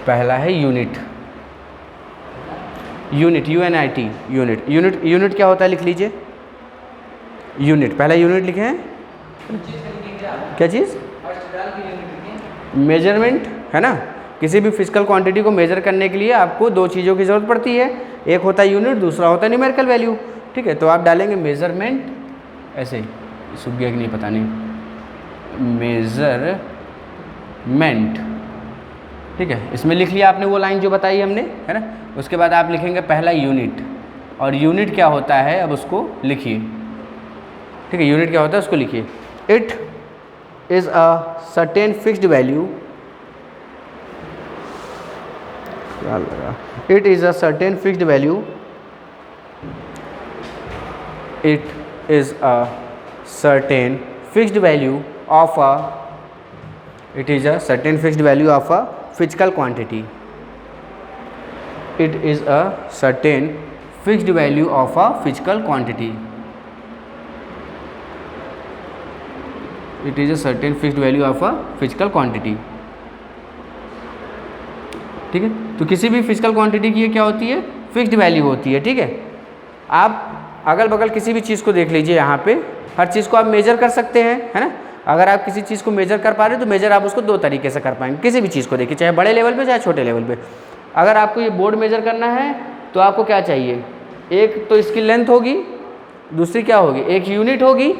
पहला है unit, unit UNIT, unit. Unit unit क्या होता है लिख लीजिए। Unit, पहला यूनिट लिखे हैं। क्या चीज़? मेजरमेंट है ना। किसी भी फिजिकल क्वांटिटी को मेजर करने के लिए आपको दो चीज़ों की ज़रूरत पड़ती है, एक होता है यूनिट, दूसरा होता है न्यूमेरिकल वैल्यू। ठीक है, तो आप डालेंगे मेजरमेंट, ऐसे सूख गया कि नहीं पता नहीं, मेजरमेंट। ठीक है, इसमें लिख लिया आपने वो लाइन जो बताई हमने, है ना। उसके बाद आप लिखेंगे पहला यूनिट, और यूनिट क्या होता है अब उसको लिखिए। ठीक है, यूनिट क्या होता है उसको लिखिए। It is a certain fixed value, it is a certain fixed value, it is a certain fixed value of a, it is a certain fixed value of a physical quantity, it is a certain fixed value of a physical quantity, it is a certain fixed value of a physical quantity। ठीक है, तो किसी भी physical quantity की क्या होती है, fixed value होती है। ठीक है, आप अगल बगल किसी भी चीज़ को देख लीजिए, यहाँ पे हर चीज़ को आप मेजर कर सकते हैं, है ना। अगर आप किसी चीज़ को मेजर कर पा रहे हो तो मेजर आप उसको दो तरीके से कर पाएंगे। किसी भी चीज़ को देखिए, चाहे बड़े लेवल पे चाहे छोटे लेवल पे। अगर आपको ये बोर्ड मेजर करना है तो आपको क्या चाहिए, एक तो इसकी लेंथ होगी, दूसरी क्या होगी, एक यूनिट होगी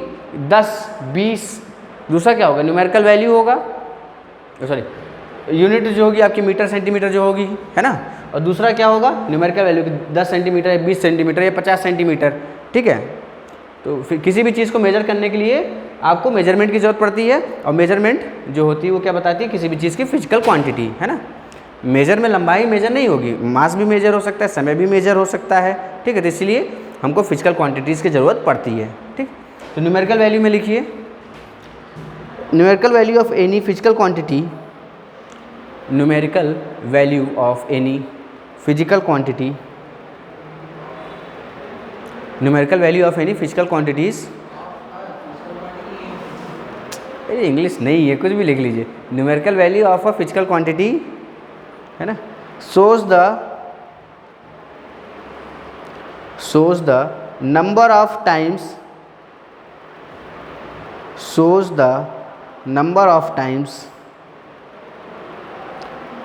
10 20, दूसरा क्या होगा न्यूमेरिकल वैल्यू होगा, सॉरी यूनिट जो होगी आपकी मीटर सेंटीमीटर जो होगी, है ना। और दूसरा क्या होगा न्यूमेरिकल वैल्यू की 10 सेंटीमीटर या 20 सेंटीमीटर या 50 सेंटीमीटर। ठीक है, तो फिर किसी भी चीज़ को मेजर करने के लिए आपको मेजरमेंट की ज़रूरत पड़ती है, और मेजरमेंट जो होती है वो क्या बताती है, किसी भी चीज़ की फिजिकल क्वांटिटी, है ना। मेजर में लंबाई मेजर नहीं होगी, मास भी मेजर हो सकता है, समय भी मेजर हो सकता है। ठीक है, तो इसलिए हमको फिजिकल क्वांटिटीज़ की ज़रूरत पड़ती है। ठीक, तो न्यूमेरिकल वैल्यू में लिखिए, numerical value of any physical quantity, numerical value of any physical quantity, numerical value of any physical quantities, English नहीं है, कुछ भी लिख लीजिए। numerical value of a physical quantity, है ना, shows the number of times, shows the number of times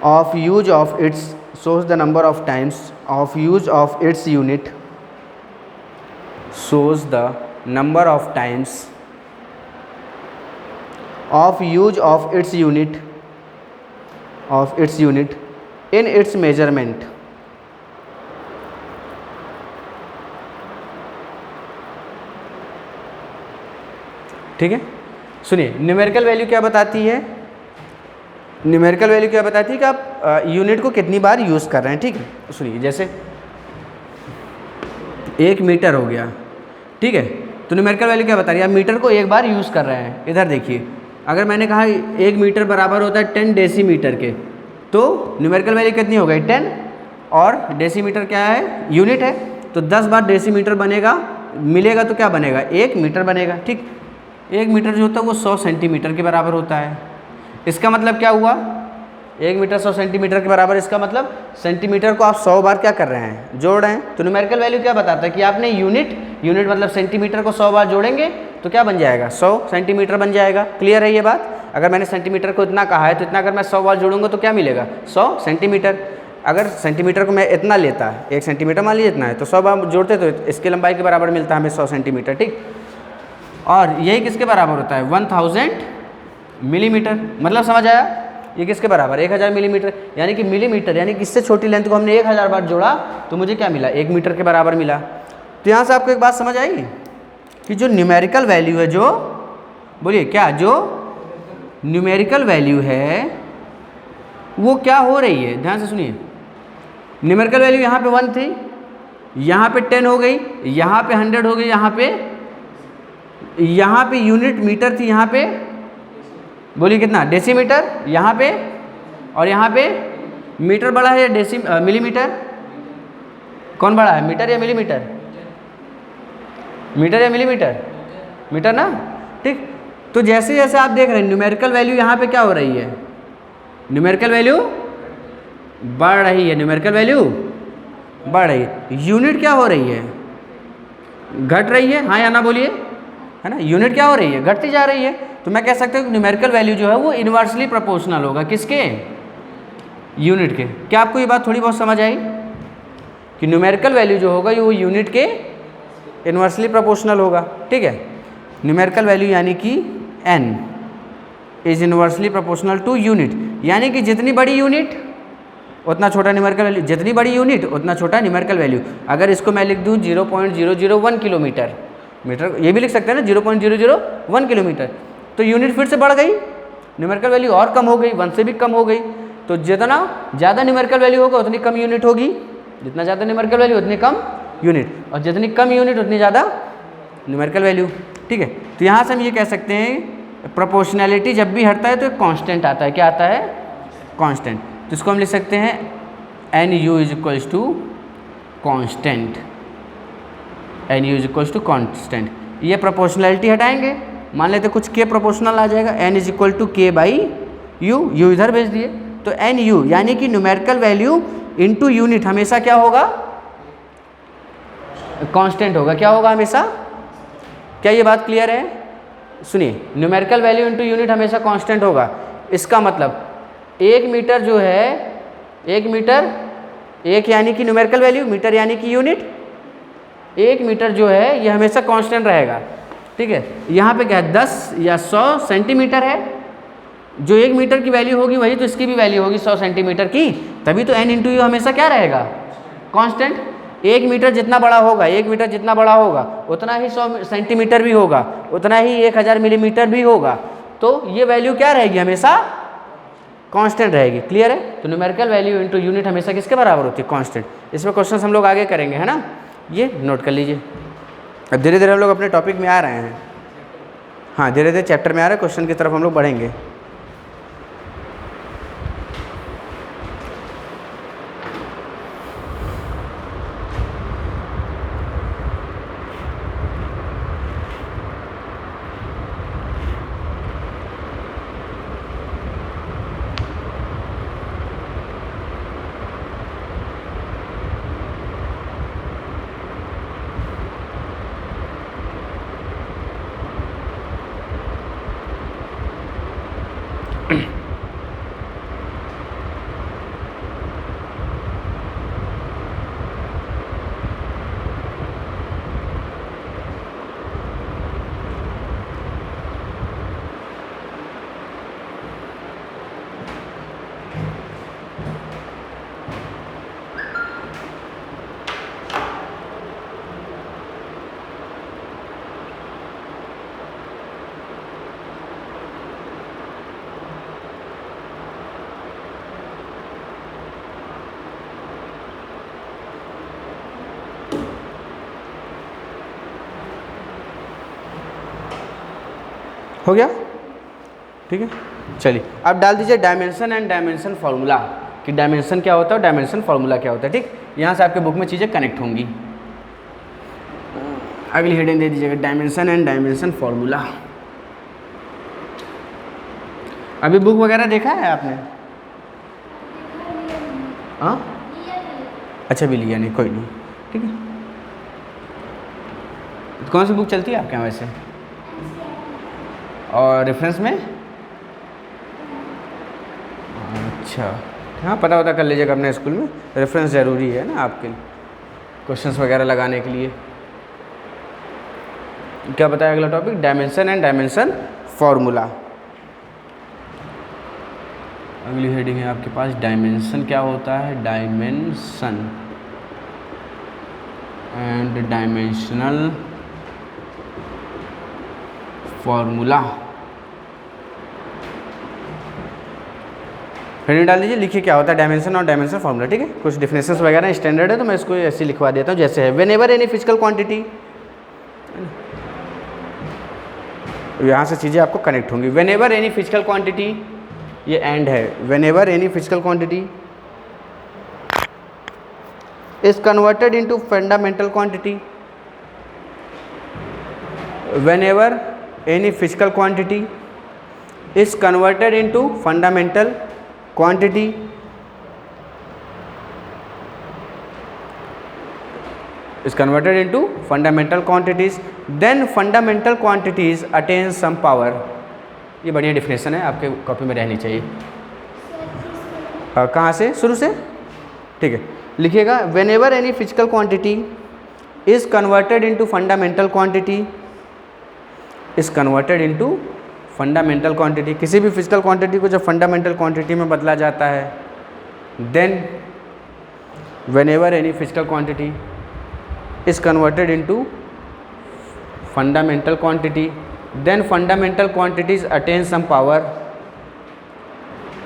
of use of its, shows the number of times of use of its unit, shows the number of times of use of its unit, in its measurement। ठीक है, सुनिए numerical value क्या बताती है, numerical value क्या बताती है कि आप यूनिट को कितनी बार यूज़ कर रहे हैं। ठीक है, सुनिए जैसे 1 मीटर हो गया, ठीक है, तो न्यूमेरिकल वैल्यू क्या बता रही है, आप मीटर को एक बार यूज़ कर रहे हैं। इधर देखिए, अगर मैंने कहा 1 मीटर बराबर होता है 10 डेसीमीटर के, तो न्यूमेरिकल वैल्यू कितनी हो गई 10, और डेसीमीटर क्या है, यूनिट है, तो 10 बार डेसीमीटर बनेगा, मिलेगा तो क्या बनेगा, 1 मीटर बनेगा। ठीक, 1 मीटर जो होता है वो 100 सेंटीमीटर के बराबर होता है। इसका मतलब क्या हुआ, 1 मीटर 100 सेंटीमीटर के बराबर, इसका मतलब सेंटीमीटर को आप 100 बार क्या कर रहे हैं, जोड़ रहे हैं। तो न्यूमेरिकल वैल्यू क्या बताता है कि आपने यूनिट मतलब सेंटीमीटर को 100 बार जोड़ेंगे तो क्या बन जाएगा, 100 सेंटीमीटर बन जाएगा। क्लियर है ये बात? अगर मैंने सेंटीमीटर को इतना कहा है तो इतना अगर मैं 100 बार जोड़ूंगा तो क्या मिलेगा, 100 सेंटीमीटर। अगर सेंटीमीटर को मैं इतना लेता, 1 सेंटीमीटर मान लीजिए इतना है, तो 100 बार जोड़ते तो इसकी लंबाई के बराबर मिलता है हमें 100 सेंटीमीटर, ठीक। और यही किसके बराबर होता है, 1000 मिलीमीटर। मतलब समझ आया, ये किसके बराबर, 1000 मिलीमीटर। यानी कि मिलीमीटर यानी कि इससे छोटी लेंथ को हमने 1000 बार जोड़ा तो मुझे क्या मिला, 1 मीटर के बराबर मिला। तो यहाँ से आपको एक बात समझ आई कि जो न्यूमेरिकल वैल्यू है, जो बोलिए क्या, जो न्यूमेरिकल वैल्यू है वो क्या हो रही है, ध्यान से सुनिए। न्यूमेरिकल वैल्यू यहाँ पे 1 थी, यहाँ पे 10 हो गई, यहाँ पे 100 हो गई, यहाँ पे यूनिट मीटर थी, यहाँ पे बोलिए कितना, डेसीमीटर यहाँ पे, और यहाँ पे मीटर बड़ा है या मिलीमीटर, कौन बड़ा है, मीटर या मिलीमीटर, मीटर या मिलीमीटर, मीटर ना, ठीक। तो जैसे जैसे आप देख रहे हैं न्यूमेरिकल वैल्यू यहाँ पे क्या हो रही है, न्यूमेरिकल वैल्यू बढ़ रही है, न्यूमेरिकल वैल्यू बढ़ रही है। यूनिट क्या हो रही है, घट रही है, हाँ या ना बोलिए, है ना। यूनिट क्या हो रही है, घटती जा रही है। तो मैं कह सकता हूँ न्यूमेरिकल वैल्यू जो है वो इन्वर्सली प्रोपोर्शनल होगा, किसके, यूनिट के। क्या आपको ये बात थोड़ी बहुत समझ आई कि न्यूमेरिकल वैल्यू जो होगा वो यूनिट के इन्वर्सली प्रोपोर्शनल होगा, ठीक है। न्यूमेरिकल वैल्यू यानी कि n is inversely proportional to unit, यानी कि जितनी बड़ी यूनिट उतना छोटा न्यूमेरिकल वैल्यू, जितनी बड़ी यूनिट उतना छोटा न्यूमेरिकल वैल्यू। अगर इसको मैं लिख दूँ 0.001 किलोमीटर, मीटर ये भी लिख सकते हैं ना, 0.001 किलोमीटर, तो यूनिट फिर से बढ़ गई, न्यूमेरिकल वैल्यू और कम हो गई, 1 से भी कम हो गई। तो जितना ज़्यादा न्यूमेरिकल वैल्यू होगा उतनी कम यूनिट होगी, जितना ज़्यादा न्यूमेरिकल वैल्यू उतनी कम यूनिट, और जितनी कम यूनिट उतनी ज़्यादा न्यूमेरिकल वैल्यू, ठीक है। तो यहाँ से हम ये कह सकते हैं प्रोपोर्शनैलिटी जब भी हटता है तो एक कांस्टेंट आता है, क्या आता है, कांस्टेंट। तो इसको हम लिख सकते हैं N U is equals to constant, N U is equals to constant. ये प्रोपोर्शनैलिटी हटाएंगे, मान लेते कुछ के प्रोपोर्शनल आ जाएगा, N is equal to K by U, U इधर भेज दिए, तो एन यू यानी कि न्यूमेरिकल वैल्यू इनटू यूनिट हमेशा क्या होगा, कांस्टेंट होगा। क्या होगा हमेशा, क्या ये बात क्लियर है? सुनिए, न्यूमेरिकल वैल्यू इनटू यूनिट हमेशा कांस्टेंट होगा। इसका मतलब 1 मीटर जो है, 1 मीटर, 1 यानी कि न्यूमेरिकल वैल्यू, मीटर यानी कि यूनिट, 1 मीटर जो है ये हमेशा कांस्टेंट रहेगा, ठीक है। यहाँ पे क्या है, 10 या 100 सेंटीमीटर है, जो 1 मीटर की वैल्यू होगी वही तो इसकी भी वैल्यू होगी 100 सेंटीमीटर की, तभी तो एन इंटू यू हमेशा क्या रहेगा, कांस्टेंट। 1 मीटर जितना बड़ा होगा, 1 मीटर जितना बड़ा होगा उतना ही 100 सेंटीमीटर भी होगा, उतना ही 1000 मिलीमीटर भी होगा, तो ये वैल्यू क्या रहेगी, हमेशा कांस्टेंट रहेगी। क्लियर है? तो न्यूमेरिकल वैल्यू इनटू यूनिट हमेशा किसके बराबर होती है, कांस्टेंट। इसमें क्वेश्चन हम लोग आगे करेंगे, है ना, ये नोट कर लीजिए। अब धीरे धीरे हम लोग अपने टॉपिक में आ रहे हैं, हाँ धीरे धीरे चैप्टर में आ रहे हैं, क्वेश्चन की तरफ हम लोग बढ़ेंगे। हो गया, ठीक है। चलिए अब डाल दीजिए डायमेंशन एंड डायमेंशन फार्मूला, कि डायमेंशन क्या होता है और डायमेंशन फार्मूला क्या होता है, ठीक। यहाँ से आपके बुक में चीज़ें कनेक्ट होंगी। अगली हेडिंग दे दीजिएगा डायमेंशन एंड डायमेंशन फार्मूला। अभी बुक वगैरह देखा है आपने, हाँ अच्छा भी लिया नहीं, कोई नहीं, ठीक है। तो कौन सी बुक चलती है आपके यहाँ वैसे? और रेफरेंस में? अच्छा हाँ, पता कर लीजिएगा अपने स्कूल में, रेफरेंस ज़रूरी है ना आपके लिए क्वेश्चंस वगैरह लगाने के लिए। क्या बताया अगला topic? Dimension and dimension formula. अगली हेडिंग है आपके पास डायमेंशन क्या होता है, dimension and dimensional formula. Heading डाल दीजिए, लिखिए क्या होता है डायमेंशन और डायमेंशन फॉर्मूला, ठीक है। कुछ डिफिनेशंस वगैरह स्टैंडर्ड है तो मैं इसको ऐसे लिखवा देता हूँ जैसे है। व्हेनेवर एनी फिजिकल क्वांटिटी, यहाँ से चीज़ें आपको कनेक्ट होंगी। व्हेनेवर एनी फिजिकल क्वांटिटी, ये एंड है। Whenever any physical quantity is converted into fundamental quantity, whenever any physical quantity is converted into fundamental quantity is converted into fundamental quantities, then fundamental quantities attain some power। ये बढ़िया definition है, आपके copy में रहनी चाहिए। कहाँ से? शुरू से, ठीक है। लिखिएगा whenever any physical quantity is converted into fundamental quantity is converted into fundamental quantity, किसी भी फिजिकल क्वांटिटी को जब फंडामेंटल क्वांटिटी में बदला जाता है, then whenever any physical quantity is converted into fundamental quantity, then fundamental quantities attain some power,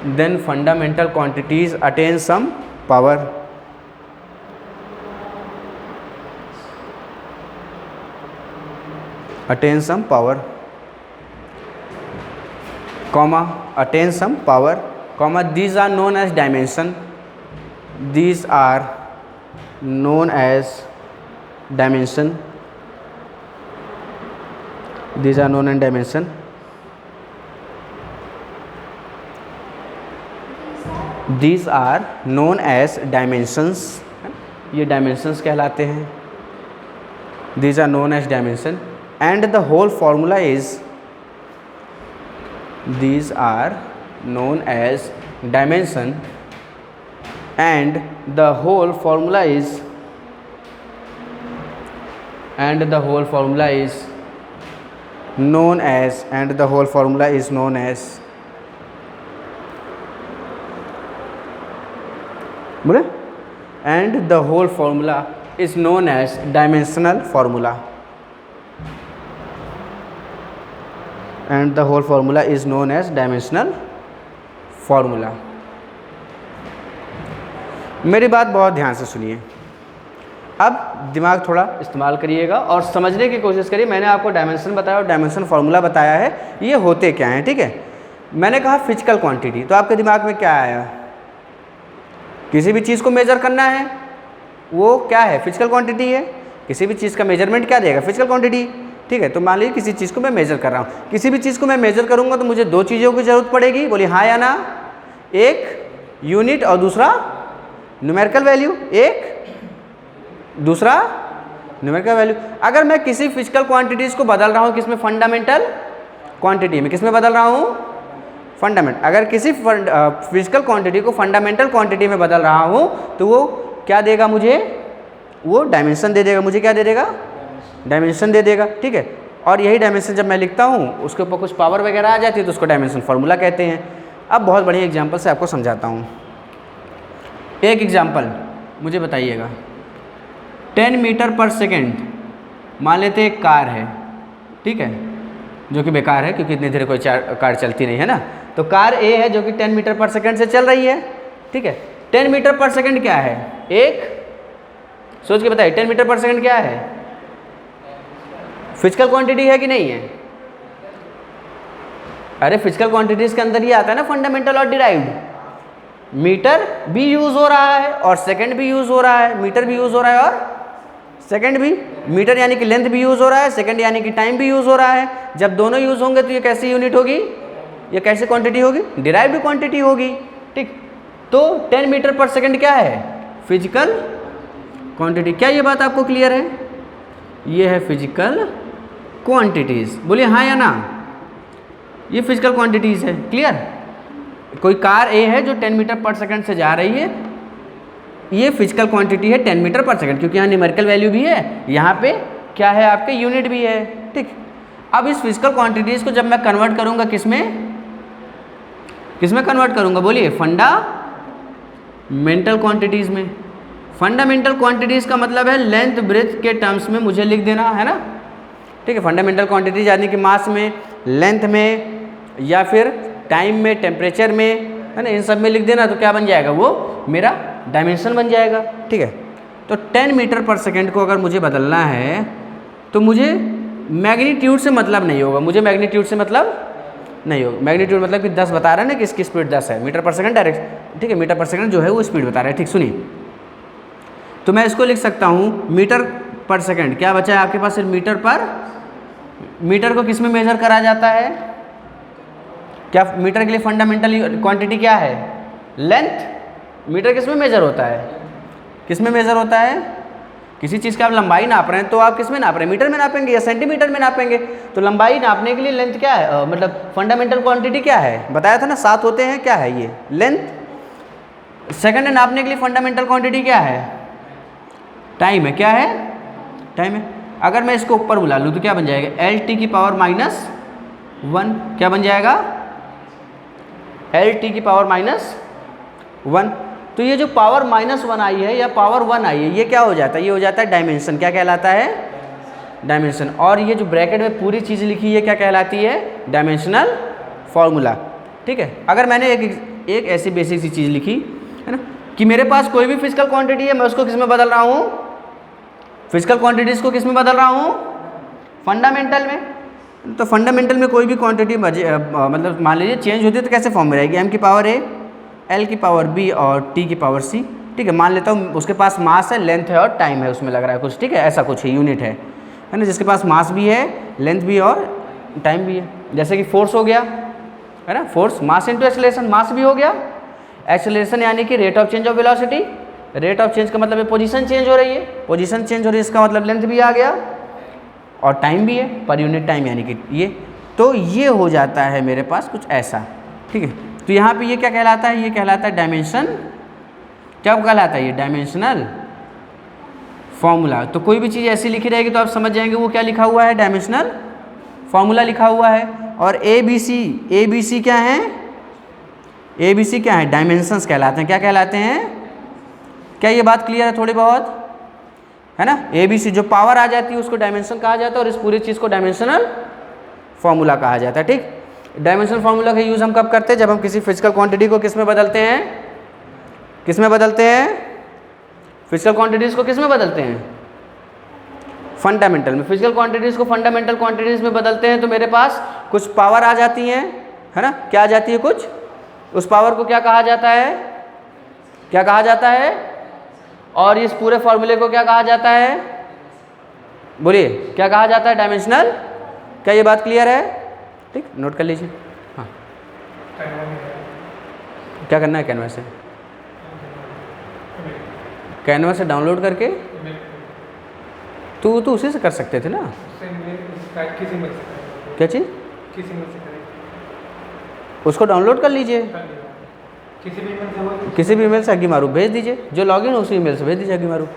then fundamental quantities attain some power. Attain some power, comma attain some power, comma these are known as dimension, these are known as dimension, these are known as dimension, these are known as dimensions, ये dimensions कहलाते हैं। these are known as dimension and the whole formula is, these are known as dimension and the whole formula is, and the whole formula is known as, and the whole formula is known as, बोले, and the whole formula is known as dimensional formula, and the whole formula is known as dimensional formula। मेरी बात बहुत ध्यान से सुनिए, अब दिमाग थोड़ा इस्तेमाल करिएगा और समझने की कोशिश करिए। मैंने आपको डायमेंशन बताया और डायमेंशन फार्मूला बताया है, ये होते क्या हैं, ठीक है। मैंने कहा फिजिकल क्वांटिटी, तो आपके दिमाग में क्या आया? किसी भी चीज़ को मेजर करना है, वो क्या है? फिजिकल क्वांटिटी है। किसी भी चीज़ का मेजरमेंट क्या देगा? फिजिकल क्वांटिटी, ठीक है। तो मान लीजिए किसी चीज़ को मैं मेजर कर रहा हूँ, किसी भी चीज़ को मैं मेजर करूँगा तो मुझे दो चीज़ों की ज़रूरत पड़ेगी, बोलिए हाँ या ना। एक यूनिट और दूसरा न्यूमेरिकल वैल्यू, एक दूसरा न्यूमेरिकल वैल्यू। अगर मैं किसी फिजिकल क्वांटिटीज़ को बदल रहा हूँ किसमें? फंडामेंटल क्वांटिटी में। किसमें बदल रहा हूँ? फंडामेंटल। अगर किसी फिजिकल क्वांटिटी को फंडामेंटल क्वांटिटी में बदल रहा हूँ तो वो क्या देगा मुझे? वो डायमेंशन दे देगा। मुझे क्या दे देगा? डायमेंशन दे देगा, ठीक है। और यही डायमेंशन जब मैं लिखता हूँ उसके ऊपर कुछ पावर वगैरह आ जाती है तो उसको डायमेंशन फार्मूला कहते हैं। अब बहुत बढ़िया एग्जांपल से आपको समझाता हूँ। एक एग्जांपल मुझे बताइएगा, 10 मीटर पर सेकेंड, मान लेते एक कार है, ठीक है, जो कि बेकार है क्योंकि इतनी देर कोई कार चलती नहीं है ना। तो कार ए है जो कि 10 मीटर पर सेकेंड से चल रही है, ठीक है। 10 मीटर पर सेकेंड क्या है? एक सोच के बताइए, 10 मीटर पर सेकेंड क्या है? फिजिकल क्वांटिटी है कि नहीं है? अरे फिजिकल क्वांटिटीज के अंदर ये आता है ना फंडामेंटल और डिराइव्ड। मीटर भी यूज हो रहा है और सेकंड भी यूज हो रहा है, मीटर भी यूज हो रहा है और सेकंड भी। मीटर यानी कि लेंथ भी यूज हो रहा है, सेकंड यानी कि टाइम भी यूज हो रहा है। जब दोनों यूज होंगे तो ये कैसी यूनिट होगी? ये कैसी क्वांटिटी होगी? डिराइव्ड क्वांटिटी होगी, ठीक। तो 10 मीटर पर सेकंड क्या है? Physical quantity. क्या ये बात आपको क्लियर है? ये है फिजिकल क्वांटिटीज़। बोलिए हाँ या ना। ये फिजिकल क्वांटिटीज़ है। क्लियर? कोई कार ए है जो 10 मीटर पर सेकंड से जा रही है, ये फिजिकल क्वांटिटी है 10 मीटर पर सेकंड, क्योंकि यहाँ न्यूमेरिकल वैल्यू भी है, यहाँ पे क्या है आपके यूनिट भी है। ठीक। अब इस फिजिकल क्वांटिटीज़ को जब मैं कन्वर्ट करूँगा किसमें कन्वर्ट करूँगा? बोलिए फंडामेंटल क्वांटिटीज़ में। फंडामेंटल क्वांटिटीज़ का मतलब है लेंथ ब्रेथ के टर्म्स में मुझे लिख देना है ना। ठीक है। फंडामेंटल क्वांटिटीज यानी कि मास में, लेंथ में, या फिर टाइम में, टेम्परेचर में, है ना, इन सब में लिख देना तो क्या बन जाएगा? वो मेरा डायमेंशन बन जाएगा। ठीक है। तो 10 मीटर पर सेकेंड को अगर मुझे बदलना है तो मुझे मैग्नीट्यूड से मतलब नहीं होगा। मुझे मैग्नीट्यूड से मतलब नहीं होगा। मैग्नीट्यूड मतलब कि 10 बता रहा है ना कि इसकी स्पीड 10 है, मीटर पर सेकंड डायरेक्ट। ठीक है। मीटर पर सेकंड जो है वो स्पीड बता रहा है। ठीक, सुनिए, तो मैं इसको लिख सकता हूँ मीटर पर सेकंड। क्या बचा है आपके पास? सिर्फ मीटर पर। मीटर को किस में मेजर करा जाता है? क्या मीटर के लिए फंडामेंटल क्वांटिटी क्या है? लेंथ। मीटर किस में मेजर होता है? किस में मेजर होता है? किसी चीज़ की आप लंबाई नाप रहे हैं तो आप किस में नाप रहे हैं? मीटर में नापेंगे या सेंटीमीटर में नापेंगे? तो लंबाई नापने के लिए लेंथ क्या है, मतलब फंडामेंटल क्वांटिटी क्या है? बताया था ना 7 होते हैं। क्या है ये? लेंथ। सेकंड नापने के लिए फंडामेंटल क्वांटिटी क्या है? टाइम है। क्या है? टाइम है। अगर मैं इसको ऊपर बुला लूँ तो क्या बन जाएगा? LT की पावर -1। क्या बन जाएगा? LT की पावर -1। तो ये जो पावर -1 आई है या पावर 1 आई है, ये क्या हो जाता है? ये हो जाता है डायमेंशन। क्या कहलाता है? डायमेंशन। और ये जो ब्रैकेट में पूरी चीज़ लिखी है क्या कहलाती है? Dimensional formula. ठीक है। अगर मैंने एक ऐसी बेसिक सी चीज़ लिखी है ना कि मेरे पास कोई भी फिजिकल क्वांटिटी है, मैं उसको किस में बदल रहा हूँ? फिजिकल क्वांटिटीज़ को किस में बदल रहा हूँ? फंडामेंटल में। तो फंडामेंटल में कोई भी क्वांटिटी मतलब मान लीजिए चेंज होती है तो कैसे फॉर्म में रहेगी? m की पावर a, l की पावर b और t की पावर c। ठीक है। मान लेता हूँ उसके पास मास है, लेंथ है और टाइम है, उसमें लग रहा है कुछ। ठीक है। ऐसा कुछ है, यूनिट है ना, जिसके पास मास भी है, लेंथ भी और टाइम भी है। जैसे कि फोर्स हो गया, है ना, फोर्स मास इंटू एक्सेलरेशन। मास भी हो गया, एक्सेलरेशन यानी कि rate of change of velocity. Rate of change का मतलब है पोजीशन चेंज हो रही है। पोजीशन चेंज हो रही है इसका मतलब लेंथ भी आ गया और टाइम भी है, पर यूनिट टाइम यानी कि ये। तो ये हो जाता है मेरे पास कुछ ऐसा। ठीक है। तो यहाँ पे ये क्या कहलाता है? ये कहलाता है डायमेंशन। क्या कहलाता है? ये डायमेंशनल फॉर्मूला। तो कोई भी चीज़ ऐसी लिखी रहेगी तो आप समझ जाएंगे वो क्या लिखा हुआ है? डायमेंशनल फॉर्मूला लिखा हुआ है। और ABC क्या है? ABC क्या है? डायमेंशंस कहलाते हैं। क्या कहलाते हैं? क्या ये बात क्लियर है थोड़ी बहुत? है ना। ABC जो पावर आ जाती है उसको डायमेंशन कहा जाता है और इस पूरी चीज़ को डायमेंशनल फॉर्मूला कहा जाता है। ठीक। डायमेंशनल फॉर्मूला का यूज़ हम कब करते हैं? जब हम किसी फिजिकल क्वांटिटी को किस में बदलते हैं? किस में बदलते हैं? फिजिकल क्वांटिटीज़ को किस में बदलते हैं? फंडामेंटल में। फिजिकल क्वांटिटीज़ को फंडामेंटल क्वांटिटीज़ में बदलते हैं तो मेरे पास कुछ पावर आ जाती हैं, है ना। क्या आ जाती है? कुछ। उस पावर को क्या कहा जाता है? क्या कहा जाता है? और इस पूरे फॉर्मूले को क्या कहा जाता है? बोलिए, क्या कहा जाता है? डायमेंशनल। क्या ये बात क्लियर है? ठीक, नोट कर लीजिए। हाँ, क्या करना है? कैनवा से, कैनवा से डाउनलोड करके तो उसी से कर सकते थे ना। क्या चीज़? उसको डाउनलोड कर लीजिए, किसी भी ईमेल से अग्गी मारूफ भेज दीजिए। जो लॉगिन हो उसी ईमेल से भेज दीजिए अग्गी मारूफ।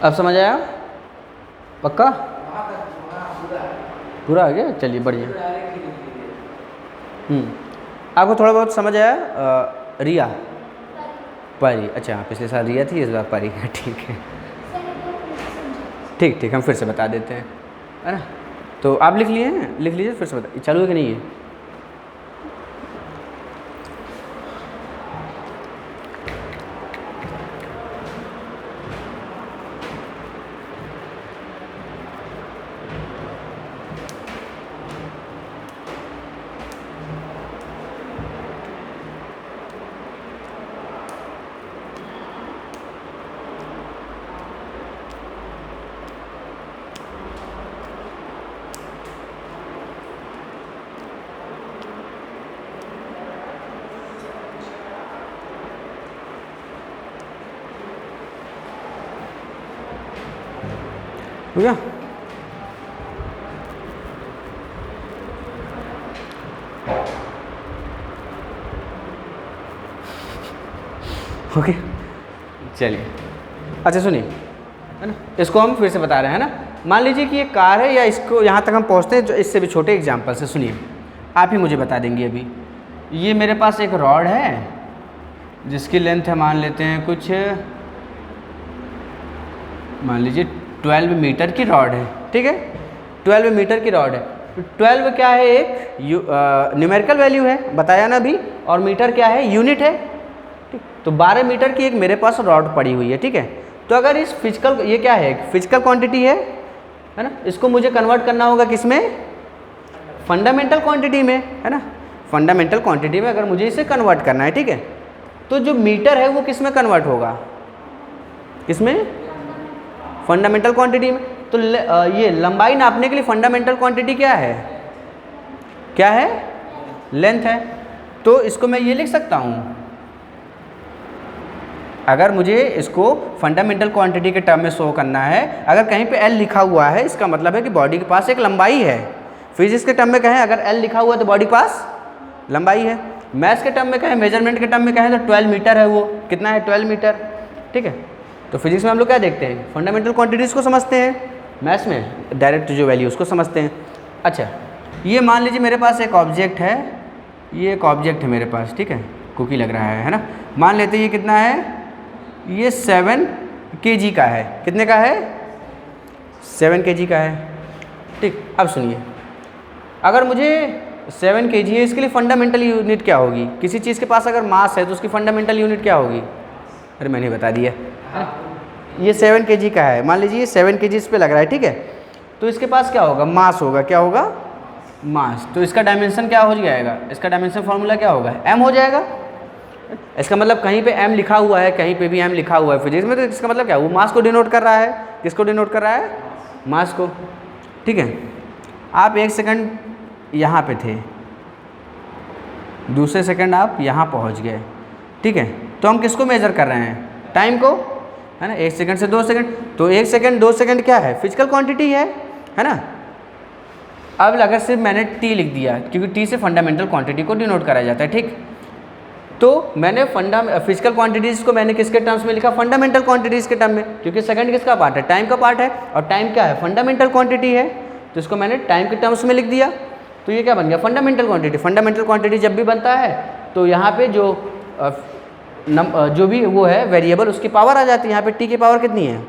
अब समझ आया? पक्का? पूरा आ गया? चलिए बढ़िया। आपको थोड़ा बहुत समझ आया? रिया, परी। अच्छा, पिछले साल रिया थी, इस बार परी है। ठीक है, ठीक, हम फिर से बता देते हैं, है ना। तो आप लिख लिए हैं, लिख लीजिए फिर से बताइए चालू है कि नहीं है। हो गया? ओके चलिए, अच्छा सुनिए, है ना, इसको हम फिर से बता रहे हैं ना। मान लीजिए कि ये कार है, या इसको यहाँ तक हम पहुँचते हैं जो इससे भी छोटे एग्जाम्पल से। सुनिए, आप ही मुझे बता देंगे अभी। ये मेरे पास एक रॉड है जिसकी लेंथ है, मान लेते हैं कुछ, मान लीजिए 12 मीटर की रॉड है, ठीक है, 12 मीटर की रॉड है। 12 क्या है, एक न्यूमेरिकल वैल्यू है, बताया ना अभी, और मीटर क्या है, यूनिट है, ठीक। तो 12 मीटर की एक मेरे पास रॉड पड़ी हुई है, ठीक है। तो अगर इस फिजिकल, ये क्या है, फिजिकल क्वांटिटी है ना, इसको मुझे कन्वर्ट करना होगा किसमें, फंडामेंटल क्वांटिटी में, है ना, फंडामेंटल क्वांटिटी में अगर मुझे इसे कन्वर्ट करना है, ठीक है। तो जो मीटर है वो किस में कन्वर्ट होगा, किसमें, फंडामेंटल क्वांटिटी में। तो ये लंबाई नापने के लिए फंडामेंटल क्वांटिटी क्या है, क्या है, लेंथ है। तो इसको मैं ये लिख सकता हूँ, अगर मुझे इसको फंडामेंटल क्वांटिटी के टर्म में शो करना है, अगर कहीं पे L लिखा हुआ है, इसका मतलब है कि बॉडी के पास एक लंबाई है। फिजिक्स के टर्म में कहें अगर L लिखा हुआ है तो बॉडी के पास लंबाई है। मैथ्स के टर्म में कहें, मेजरमेंट के टर्म में कहें तो 12 मीटर है, वो कितना है, 12 मीटर, ठीक है। तो फिजिक्स में हम लोग क्या देखते हैं, फंडामेंटल क्वांटिटीज़ को समझते हैं, मैथ्स में डायरेक्ट जो वैल्यू उसको समझते हैं। अच्छा, ये मान लीजिए मेरे पास एक ऑब्जेक्ट है, ये एक ऑब्जेक्ट है मेरे पास, ठीक है, कुकी लग रहा है ना। मान लेते हैं ये कितना है, ये 7 kg का है, कितने का है, 7 kg का है, ठीक। अब सुनिए, अगर मुझे 7 kg है, इसके लिए फंडामेंटल यूनिट क्या होगी, किसी चीज़ के पास अगर मास है तो उसकी फंडामेंटल यूनिट क्या होगी, अरे मैंने बता दिया, ये 7 kg का है, मान लीजिए ये 7 kg इस पे लग रहा है, ठीक है। तो इसके पास क्या होगा, मास होगा, क्या होगा, मास। तो इसका डायमेंशन क्या हो जाएगा, इसका डायमेंशन फार्मूला क्या होगा, m हो जाएगा। इसका मतलब कहीं पे m लिखा हुआ है, कहीं पे भी m लिखा हुआ है फिजिक्स में, तो इसका मतलब क्या, वो मास को डिनोट कर रहा है, किसको डिनोट कर रहा है, मास को, ठीक है। आप 1 सेकंड यहाँ पे थे, दूसरे सेकंड आप यहाँ पहुँच गए, ठीक है। तो हम किसको मेजर कर रहे हैं, टाइम को, है ना, 1 सेकंड से 2 सेकंड। तो 1 सेकंड 2 सेकंड क्या है, फिजिकल क्वांटिटी है ना। अब अगर सिर्फ मैंने t लिख दिया, क्योंकि t से फंडामेंटल क्वांटिटी को डिनोट करा जाता है, ठीक। तो मैंने फिजिकल क्वांटिटीज़ को मैंने किसके टर्म्स में लिखा, फंडामेंटल क्वांटिटीज़ के टर्म में, क्योंकि सेकंड किसका पार्ट है, टाइम का पार्ट है, और टाइम क्या है, फंडामेंटल क्वांटिटी है, तो इसको मैंने टाइम के टर्म्स में लिख दिया। तो ये क्या बन गया, फंडामेंटल क्वांटिटी। फंडामेंटल क्वांटिटी जब भी बनता है तो यहाँ पे जो भी वो है वेरिएबल, उसकी पावर आ जाती है। यहाँ पे t की पावर कितनी है,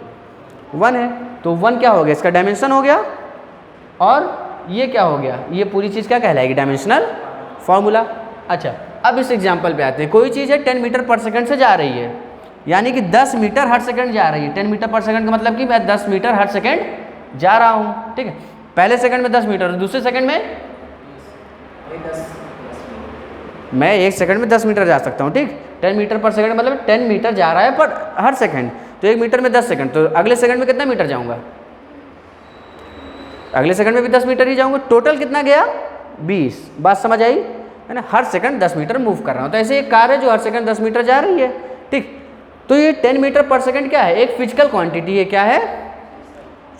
1 है, तो 1 क्या हो गया, इसका डायमेंशन हो गया, और ये क्या हो गया, ये पूरी चीज़ क्या कहलाएगी, डायमेंशनल फार्मूला। अच्छा, अब इस एग्जाम्पल पे आते हैं। कोई चीज़ है 10 मीटर पर सेकंड से जा रही है, यानी कि 10 मीटर हर सेकंड जा रही है। 10 मीटर पर सेकंड का मतलब कि मैं 10 मीटर हर सेकंड जा रहा हूँ, ठीक है। पहले सेकंड में 10 मीटर, दूसरे सेकंड में मैं 1 सेकंड में 10 मीटर जा सकता हूँ, ठीक। 10 मीटर पर सेकंड मतलब 10 मीटर जा रहा है पर हर सेकंड, तो 1 मीटर में 10 सेकंड, तो अगले सेकंड में कितना मीटर जाऊँगा, अगले सेकंड में भी 10 मीटर ही जाऊँगा। टोटल कितना गया, 20। बात समझ आई, है ना, हर सेकंड 10 मीटर मूव कर रहा हूँ। तो ऐसे एक कार है जो हर सेकंड 10 मीटर जा रही है, ठीक। तो ये 10 मीटर पर सेकंड क्या है, एक फिजिकल क्वांटिटी है, क्या है,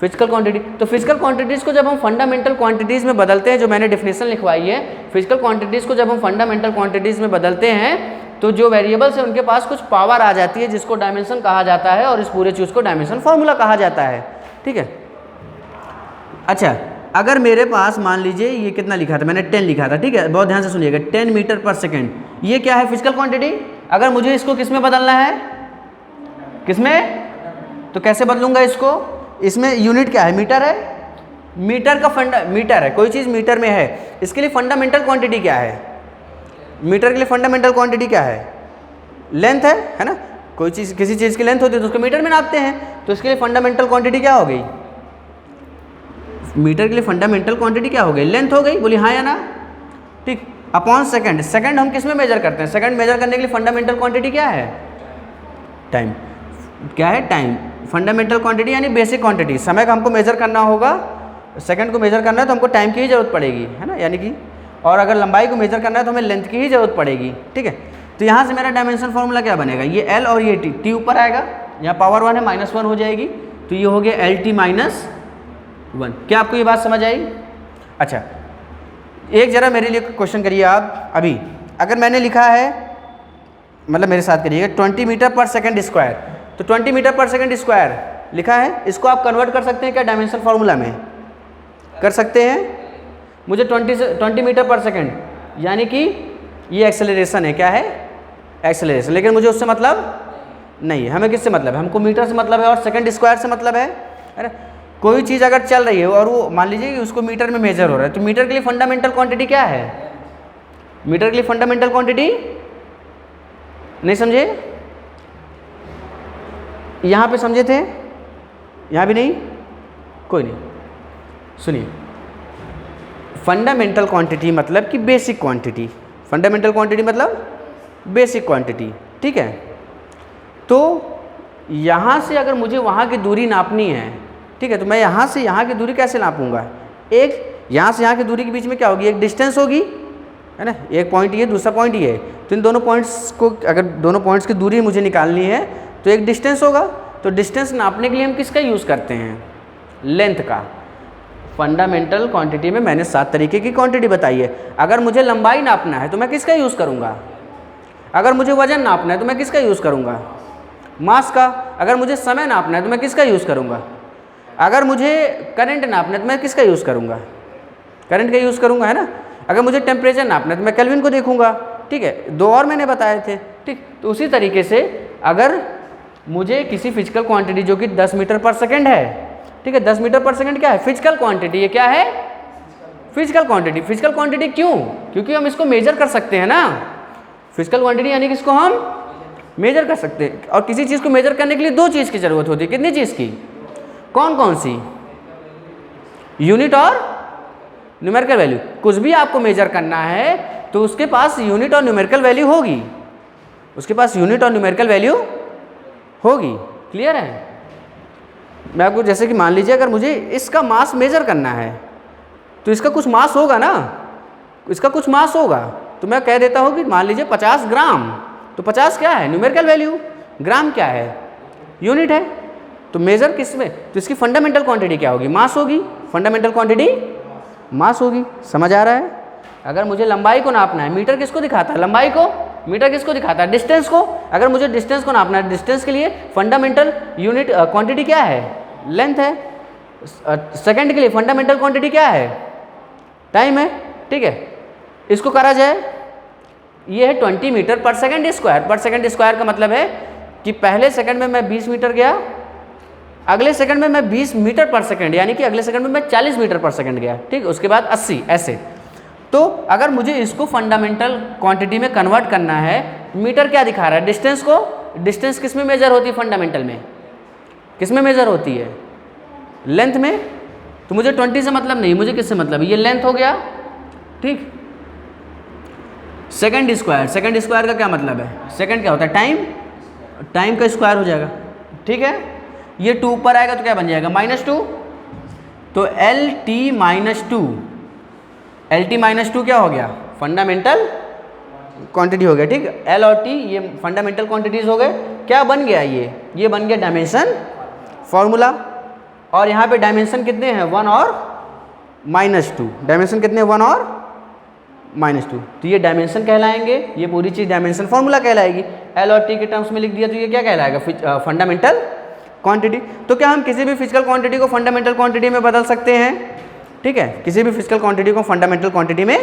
फिजिकल क्वांटिटी। तो फिजिकल क्वांटिटीज़ को जब हम फंडामेंटल क्वांटिटीज़ में बदलते हैं, जो मैंने डेफिनेशन लिखवाई है, फिजिकल क्वांटिटीज़ को जब हम फंडामेंटल क्वांटिटीज़ में बदलते हैं तो जो वेरिएबल्स है उनके पास कुछ पावर आ जाती है, जिसको डायमेंशन कहा जाता है, और इस पूरे चीज़ को डायमेंशन फार्मूला कहा जाता है, ठीक है। अच्छा, अगर मेरे पास मान लीजिए ये कितना लिखा था, मैंने 10 लिखा था, ठीक है, बहुत ध्यान से सुनिएगा, 10 मीटर पर सेकेंड, ये क्या है, फिजिकल क्वांटिटी। अगर मुझे इसको किस में बदलना है, किस में, तो कैसे बदलूंगा इसको, इसमें यूनिट क्या है, मीटर है, मीटर का मीटर है, कोई चीज़ मीटर में है, इसके लिए फंडामेंटल क्वांटिटी क्या है? मीटर के लिए फंडामेंटल क्वांटिटी क्या है? लेंथ है ना। कोई चीज़, किसी चीज़ की लेंथ होती है तो उसको मीटर में नापते हैं, तो इसके लिए फंडामेंटल क्वांटिटी क्या हो गई? मीटर के लिए फंडामेंटल क्वांटिटी क्या हो गई? लेंथ हो गई। बोली हाँ या ना? ठीक। अपॉन सेकंड, सेकंड हम किस में मेजर करते हैं? सेकंड मेजर करने के लिए फंडामेंटल क्वांटिटी क्या है? टाइम। क्या है? टाइम। फंडामेंटल क्वांटिटी यानी बेसिक क्वांटिटी। समय का हमको मेजर करना होगा, सेकंड को मेजर करना है तो हमको टाइम की ही जरूरत पड़ेगी, है ना, यानी कि, और अगर लंबाई को मेजर करना है तो हमें लेंथ की ही जरूरत पड़ेगी। ठीक है, तो यहाँ से मेरा डायमेंशन फॉर्मूला क्या बनेगा? ये एल और ये टी, टी ऊपर आएगा, यहाँ पावर 1 है, -1 हो जाएगी, तो ये हो गया एल टी -1। क्या आपको ये बात समझ आई? अच्छा, एक जरा मेरे लिए क्वेश्चन करिए आप। अभी अगर मैंने लिखा है, मतलब मेरे साथ करिएगा, 20 मीटर पर सेकंड स्क्वायर, तो 20 मीटर पर सेकंड स्क्वायर लिखा है, इसको आप कन्वर्ट कर सकते हैं क्या डायमेंशन फार्मूला में? कर सकते हैं। मुझे 20 मीटर पर सेकंड, यानी कि ये एक्सेलरेशन है, क्या है? एक्सेलरेशन। लेकिन मुझे उससे मतलब नहीं है, हमें किससे मतलब है? हमको मीटर से मतलब है और सेकंड स्क्वायर से मतलब है ना। कोई चीज़ अगर चल रही है और वो मान लीजिए कि उसको मीटर में मेजर हो रहा है, तो मीटर के लिए फंडामेंटल क्वांटिटी क्या है? मीटर के लिए फंडामेंटल क्वांटिटी, नहीं समझे? यहाँ पे समझे थे, यहाँ भी नहीं? कोई नहीं, सुनिए। फंडामेंटल क्वांटिटी मतलब कि बेसिक क्वांटिटी। फंडामेंटल क्वांटिटी मतलब बेसिक क्वांटिटी, ठीक है। तो यहाँ से अगर मुझे वहाँ की दूरी नापनी है, ठीक है, तो मैं यहाँ से यहाँ की दूरी कैसे नापूंगा? एक यहाँ से यहाँ की दूरी के बीच में क्या होगी? एक डिस्टेंस होगी, है ना। एक पॉइंट ये, दूसरा पॉइंट ये, तो इन दोनों पॉइंट्स को, अगर दोनों पॉइंट्स की दूरी मुझे निकालनी है तो एक डिस्टेंस होगा। तो डिस्टेंस नापने के लिए हम किसका यूज़ करते हैं? लेंथ का। फंडामेंटल क्वांटिटी में मैंने 7 तरीके की क्वांटिटी बताई है। अगर मुझे लंबाई नापना है तो मैं किसका यूज़ करूँगा? अगर मुझे वजन नापना है तो मैं किसका यूज़ करूँगा? मास का। अगर मुझे समय नापना है तो मैं किसका यूज़ करूँगा? अगर मुझे करंट नापना है तो मैं किसका यूज़ करूँगा? करंट का यूज़ करूँगा, है ना। अगर मुझे टेम्परेचर नापना है तो मैं केल्विन को देखूँगा, ठीक है। 2 और मैंने बताए थे, ठीक। तो उसी तरीके से अगर मुझे किसी फिजिकल क्वांटिटी जो कि 10 मीटर पर सेकंड है, ठीक है, 10 मीटर पर सेकंड क्या है? Physical quantity. ये क्या है? Physical quantity. फिजिकल क्वांटिटी क्यों? क्योंकि हम इसको मेजर कर सकते हैं ना। फिजिकल क्वांटिटी यानी कि इसको हम मेजर कर सकते हैं। और किसी चीज़ को मेजर करने के लिए 2 चीज़ की ज़रूरत होती है। कितनी चीज़ की? कौन कौन सी? यूनिट और न्यूमेरिकल वैल्यू। कुछ भी आपको मेजर करना है तो उसके पास यूनिट और न्यूमेरिकल वैल्यू होगी, उसके पास यूनिट और न्यूमेरिकल वैल्यू होगी। क्लियर है? मैं आपको, जैसे कि मान लीजिए अगर मुझे इसका मास मेजर करना है तो इसका कुछ मास होगा ना, इसका कुछ मास होगा। तो मैं कह देता हूँ कि मान लीजिए 50 ग्राम, तो 50 क्या है? Numerical value. ग्राम क्या है? यूनिट है। तो मेजर किस में? तो इसकी फंडामेंटल क्वांटिटी क्या होगी? मास होगी। फंडामेंटल क्वांटिटी मास होगी। समझ आ रहा है? अगर मुझे लंबाई को नापना है, मीटर किसको दिखाता है? लंबाई को। मीटर किसको दिखाता है? डिस्टेंस को। अगर मुझे डिस्टेंस को नापना है, डिस्टेंस के लिए फंडामेंटल यूनिट क्वांटिटी क्या है? लेंथ है। सेकंड के लिए फंडामेंटल क्वांटिटी क्या है? टाइम है, ठीक है। इसको करा जाए, ये है 20 मीटर पर सेकंड स्क्वायर। पर सेकंड स्क्वायर का मतलब है कि पहले सेकंड में मैं 20 मीटर गया, अगले सेकंड में मैं 20 मीटर पर सेकंड, यानी कि अगले सेकंड में मैं 40 मीटर पर सेकंड गया, ठीक। उसके बाद 80, ऐसे। तो अगर मुझे इसको फंडामेंटल क्वांटिटी में कन्वर्ट करना है, मीटर क्या दिखा रहा है? डिस्टेंस को। डिस्टेंस किस में मेजर होती है? फंडामेंटल में। किस में मेजर होती है? लेंथ में। तो मुझे 20 से मतलब नहीं, मुझे किससे मतलब है? ये लेंथ हो गया, ठीक। Second square. सेकंड स्क्वायर का क्या मतलब है? सेकंड क्या होता है? टाइम। टाइम का स्क्वायर हो जाएगा, ठीक है। ये 2 ऊपर आएगा तो क्या बन जाएगा? -2। तो एल टी -2, एल टी -2 क्या हो गया? फंडामेंटल क्वांटिटी हो गया, ठीक। एल और टी ये फंडामेंटल क्वांटिटीज हो गए। क्या बन गया? ये बन गया डायमेंशन फॉर्मूला। और यहाँ पे डायमेंशन कितने हैं? 1 और -2। डायमेंशन कितने? 1 और -2। तो ये डायमेंशन कहलाएंगे, ये पूरी चीज़ डायमेंशन फॉर्मूला कहलाएगी। एल और टी के टर्म्स में लिख दिया तो ये क्या कहलाएगा? Fundamental quantity. तो क्या हम किसी भी फिजिकल क्वांटिटी को फंडामेंटल क्वांटिटी में बदल सकते हैं? ठीक है, किसी भी फिजिकल क्वांटिटी को फंडामेंटल क्वांटिटी में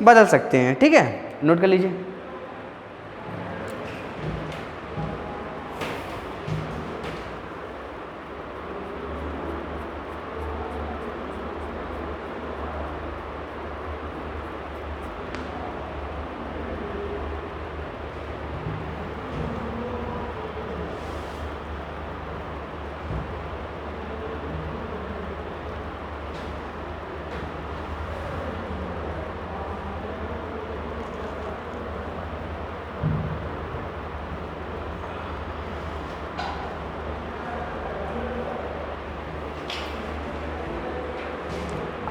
बदल सकते हैं, ठीक है। नोट कर लीजिए।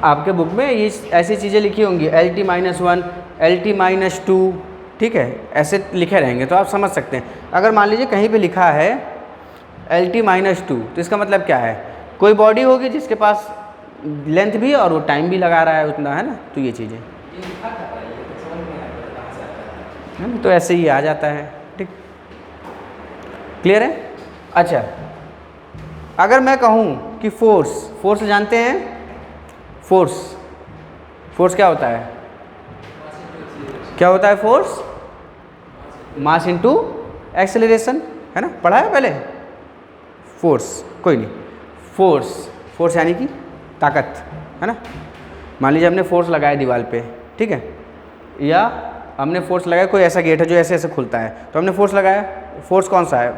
आपके बुक में ये ऐसी चीज़ें लिखी होंगी, LT-1, LT-2, ठीक है, ऐसे लिखे रहेंगे तो आप समझ सकते हैं। अगर मान लीजिए कहीं पे लिखा है LT-2 तो इसका मतलब क्या है, कोई बॉडी होगी जिसके पास लेंथ भी और वो टाइम भी लगा रहा है उतना, है ना, तो ये चीज़ें ये लिखा था पहले, तो समझ में आया कहाँ से आता है। है ना, तो ऐसे ही आ जाता है। ठीक, क्लियर है। अच्छा, अगर मैं कहूँ कि फोर्स जानते हैं, फोर्स क्या होता है, क्या होता है फोर्स, मास इनटू एक्सेलरेशन, है ना, पढ़ा है पहले। फोर्स कोई नहीं, फोर्स यानी कि ताकत, है ना। मान लीजिए हमने फोर्स लगाया दीवार पे, ठीक है, या हमने फोर्स लगाया, कोई ऐसा गेट है जो ऐसे ऐसे खुलता है, तो हमने फोर्स लगाया। फोर्स कौन सा है,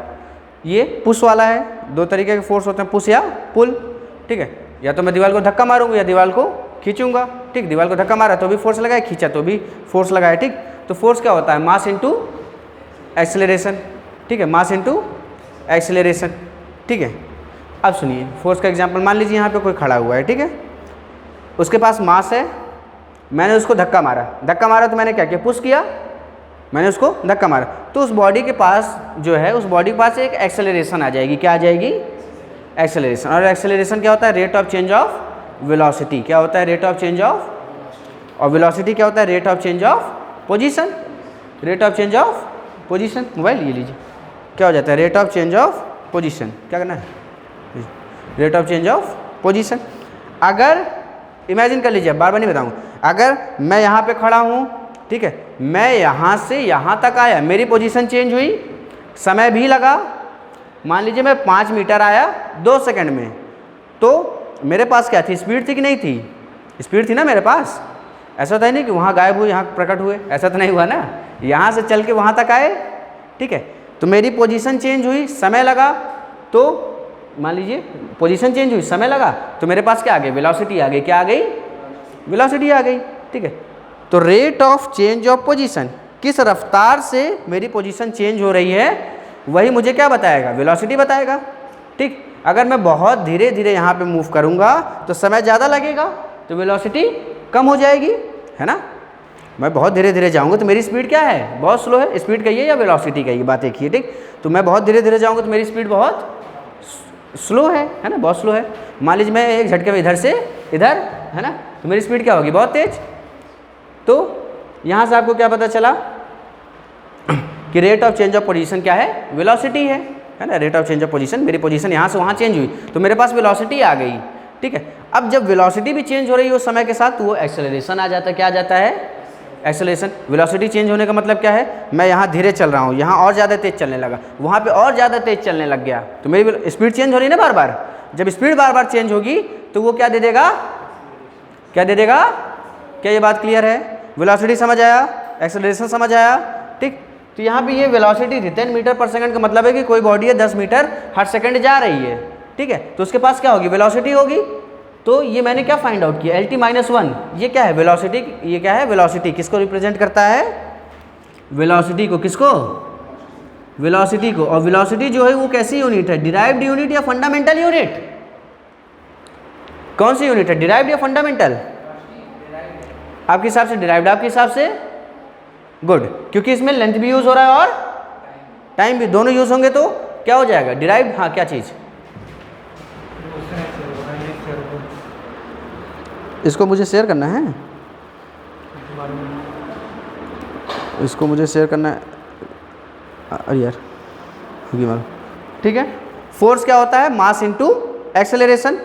ये पुश वाला है। दो तरीके के फोर्स होते हैं, पुश या पुल, ठीक है। या तो मैं दीवार को धक्का मारूंगा या दीवार को खींचूंगा, ठीक। दीवार को धक्का मारा तो भी फोर्स लगाया, खींचा तो भी फोर्स लगाया, ठीक। तो फोर्स क्या होता है, मास इनटू एक्सेलरेशन, ठीक है, मास इनटू एक्सेलरेशन, ठीक है। अब सुनिए फोर्स का एग्जांपल, मान लीजिए यहाँ पे कोई खड़ा हुआ है, ठीक है, उसके पास मास है, मैंने उसको धक्का मारा तो मैंने क्या किया, पुश किया, मैंने उसको धक्का मारा, तो उस बॉडी के पास जो है, उस बॉडी के पास एक एक्सेलरेशन आ जाएगी। क्या आ जाएगी, एक्सेलरेशन। और एक्सेलरेशन क्या होता है, rate of change of velocity. क्या होता है, रेट ऑफ चेंज ऑफ, और वेलोसिटी क्या होता है, rate of change of position. Rate of change of position, mobile ये लीजिए, क्या हो जाता है, rate of change of position. क्या करना है, rate of change of position. अगर इमेजिन कर लीजिए, बार बार नहीं बताऊँ, अगर मैं यहाँ पे खड़ा हूँ, ठीक है, मैं यहाँ से यहाँ तक आया, मेरी पोजीशन चेंज हुई, समय भी लगा, मान लीजिए मैं 5 मीटर आया 2 सेकंड में, तो मेरे पास क्या थी, स्पीड थी कि नहीं थी, स्पीड थी ना मेरे पास। ऐसा तो है नहीं कि वहाँ गायब हुए यहाँ प्रकट हुए, ऐसा तो नहीं हुआ ना, यहाँ से चल के वहाँ तक आए, ठीक है। तो मेरी पोजीशन चेंज हुई, समय लगा, तो मान लीजिए पोजीशन चेंज हुई, समय लगा, तो मेरे पास क्या आ गई, वेलोसिटी आ गई। क्या आ गई, वेलोसिटी आ गई, ठीक है। तो rate of change of position, किस रफ्तार से मेरी पोजीशन चेंज हो रही है, वही मुझे क्या बताएगा, वेलोसिटी बताएगा, ठीक। अगर मैं बहुत धीरे धीरे यहाँ पे मूव करूँगा तो समय ज़्यादा लगेगा, तो वेलोसिटी कम हो जाएगी, है ना। मैं बहुत धीरे धीरे जाऊँगा तो मेरी स्पीड क्या है, बहुत स्लो है। स्पीड कहिए या वेलोसिटी कहिए, बात एक ही है, ठीक। तो मैं बहुत धीरे धीरे जाऊँगा तो मेरी स्पीड बहुत स्लो है ना, बहुत स्लो है। मान लीजिए मैं एक झटके में इधर से इधर, है ना, तो मेरी स्पीड क्या होगी, बहुत तेज। तो यहाँ से आपको क्या पता चला कि rate of change of position क्या है, वेलोसिटी है ना। Rate of change of position, मेरी पोजीशन यहाँ से वहाँ चेंज हुई तो मेरे पास वेलोसिटी आ गई, ठीक है। अब जब वेलोसिटी भी चेंज हो रही है उस समय के साथ, तो वो एक्सेलरेशन आ जाता है। क्या आ जाता है, एक्सेलरेशन। वेलोसिटी चेंज होने का मतलब क्या है, मैं यहाँ धीरे चल रहा हूँ, यहाँ और ज़्यादा तेज़ चलने लगा, वहाँ पे और ज़्यादा तेज़ चलने लग गया, तो मेरी स्पीड चेंज हो रही है ना बार बार। जब स्पीड बार बार चेंज होगी तो वो क्या दे देगा, क्या दे देगा। क्या ये बात क्लियर है, वेलोसिटी समझ आया, एक्सेलरेशन समझ आया, ठीक। तो यहाँ पे ये वेलोसिटी थी 10 मीटर पर सेकंड का मतलब है कि कोई बॉडी है 10 मीटर हर सेकंड जा रही है, ठीक है। तो उसके पास क्या होगी, वेलोसिटी होगी। तो ये मैंने क्या फाइंड आउट किया, LT-1, ये क्या है, वेलोसिटी। ये क्या है, वेलोसिटी किसको रिप्रेजेंट करता है, वेलोसिटी को, किसको, वेलोसिटी को। और वेलोसिटी जो है वो कैसी यूनिट है, डिराइव्ड यूनिट या फंडामेंटल यूनिट, कौन सी यूनिट है, डिराइव्ड या फंडामेंटल। आपके हिसाब से डिराइव्ड, आपके हिसाब से गुड, क्योंकि इसमें लेंथ भी यूज हो रहा है और टाइम भी, दोनों यूज होंगे तो क्या हो जाएगा, डिराइव्ड। हाँ, क्या चीज़, इसको मुझे शेयर करना है, इसको मुझे शेयर करना है, अरे यार होगी मालूम, ठीक है। फोर्स क्या होता है, मास इनटू एक्सेलरेशन,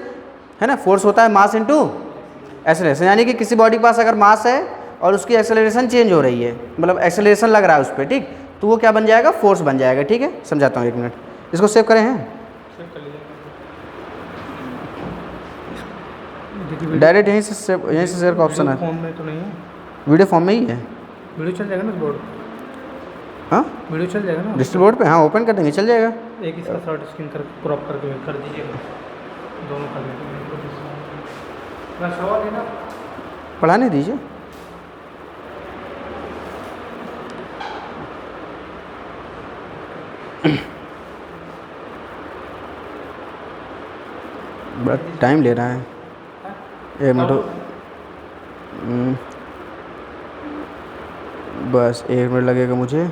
है ना। फोर्स होता है मास इनटू एक्सेलरेशन, यानी कि किसी बॉडी के पास अगर मास है और उसकी एक्सेलरेशन चेंज हो रही है, मतलब एक्सेलरेशन लग रहा है उस पर, ठीक, तो वो क्या बन जाएगा, फोर्स बन जाएगा, ठीक है। समझाता हूँ, 1 मिनट, इसको सेव करें हैं, डायरेक्ट यहीं से शेयर का ऑप्शन है, फॉर्म में तो नहीं है, वीडियो फॉर्म में ही है। वीडियो चल जाएगा ना बोर्ड, हाँ वीडियो चल जाएगा ना डिस्प्ले बोर्ड पे, हाँ ओपन कर देंगे, चल जाएगा। एक इसका शॉर्ट स्क्रीन कर क्रॉप करके कर दीजिएगा, दोनों कर दीजिए। ना सवाल है ना, पढ़ाने दीजिए। बड़ा टाइम ले रहा है, 1 मिनट बस 1 मिनट लगेगा मुझे,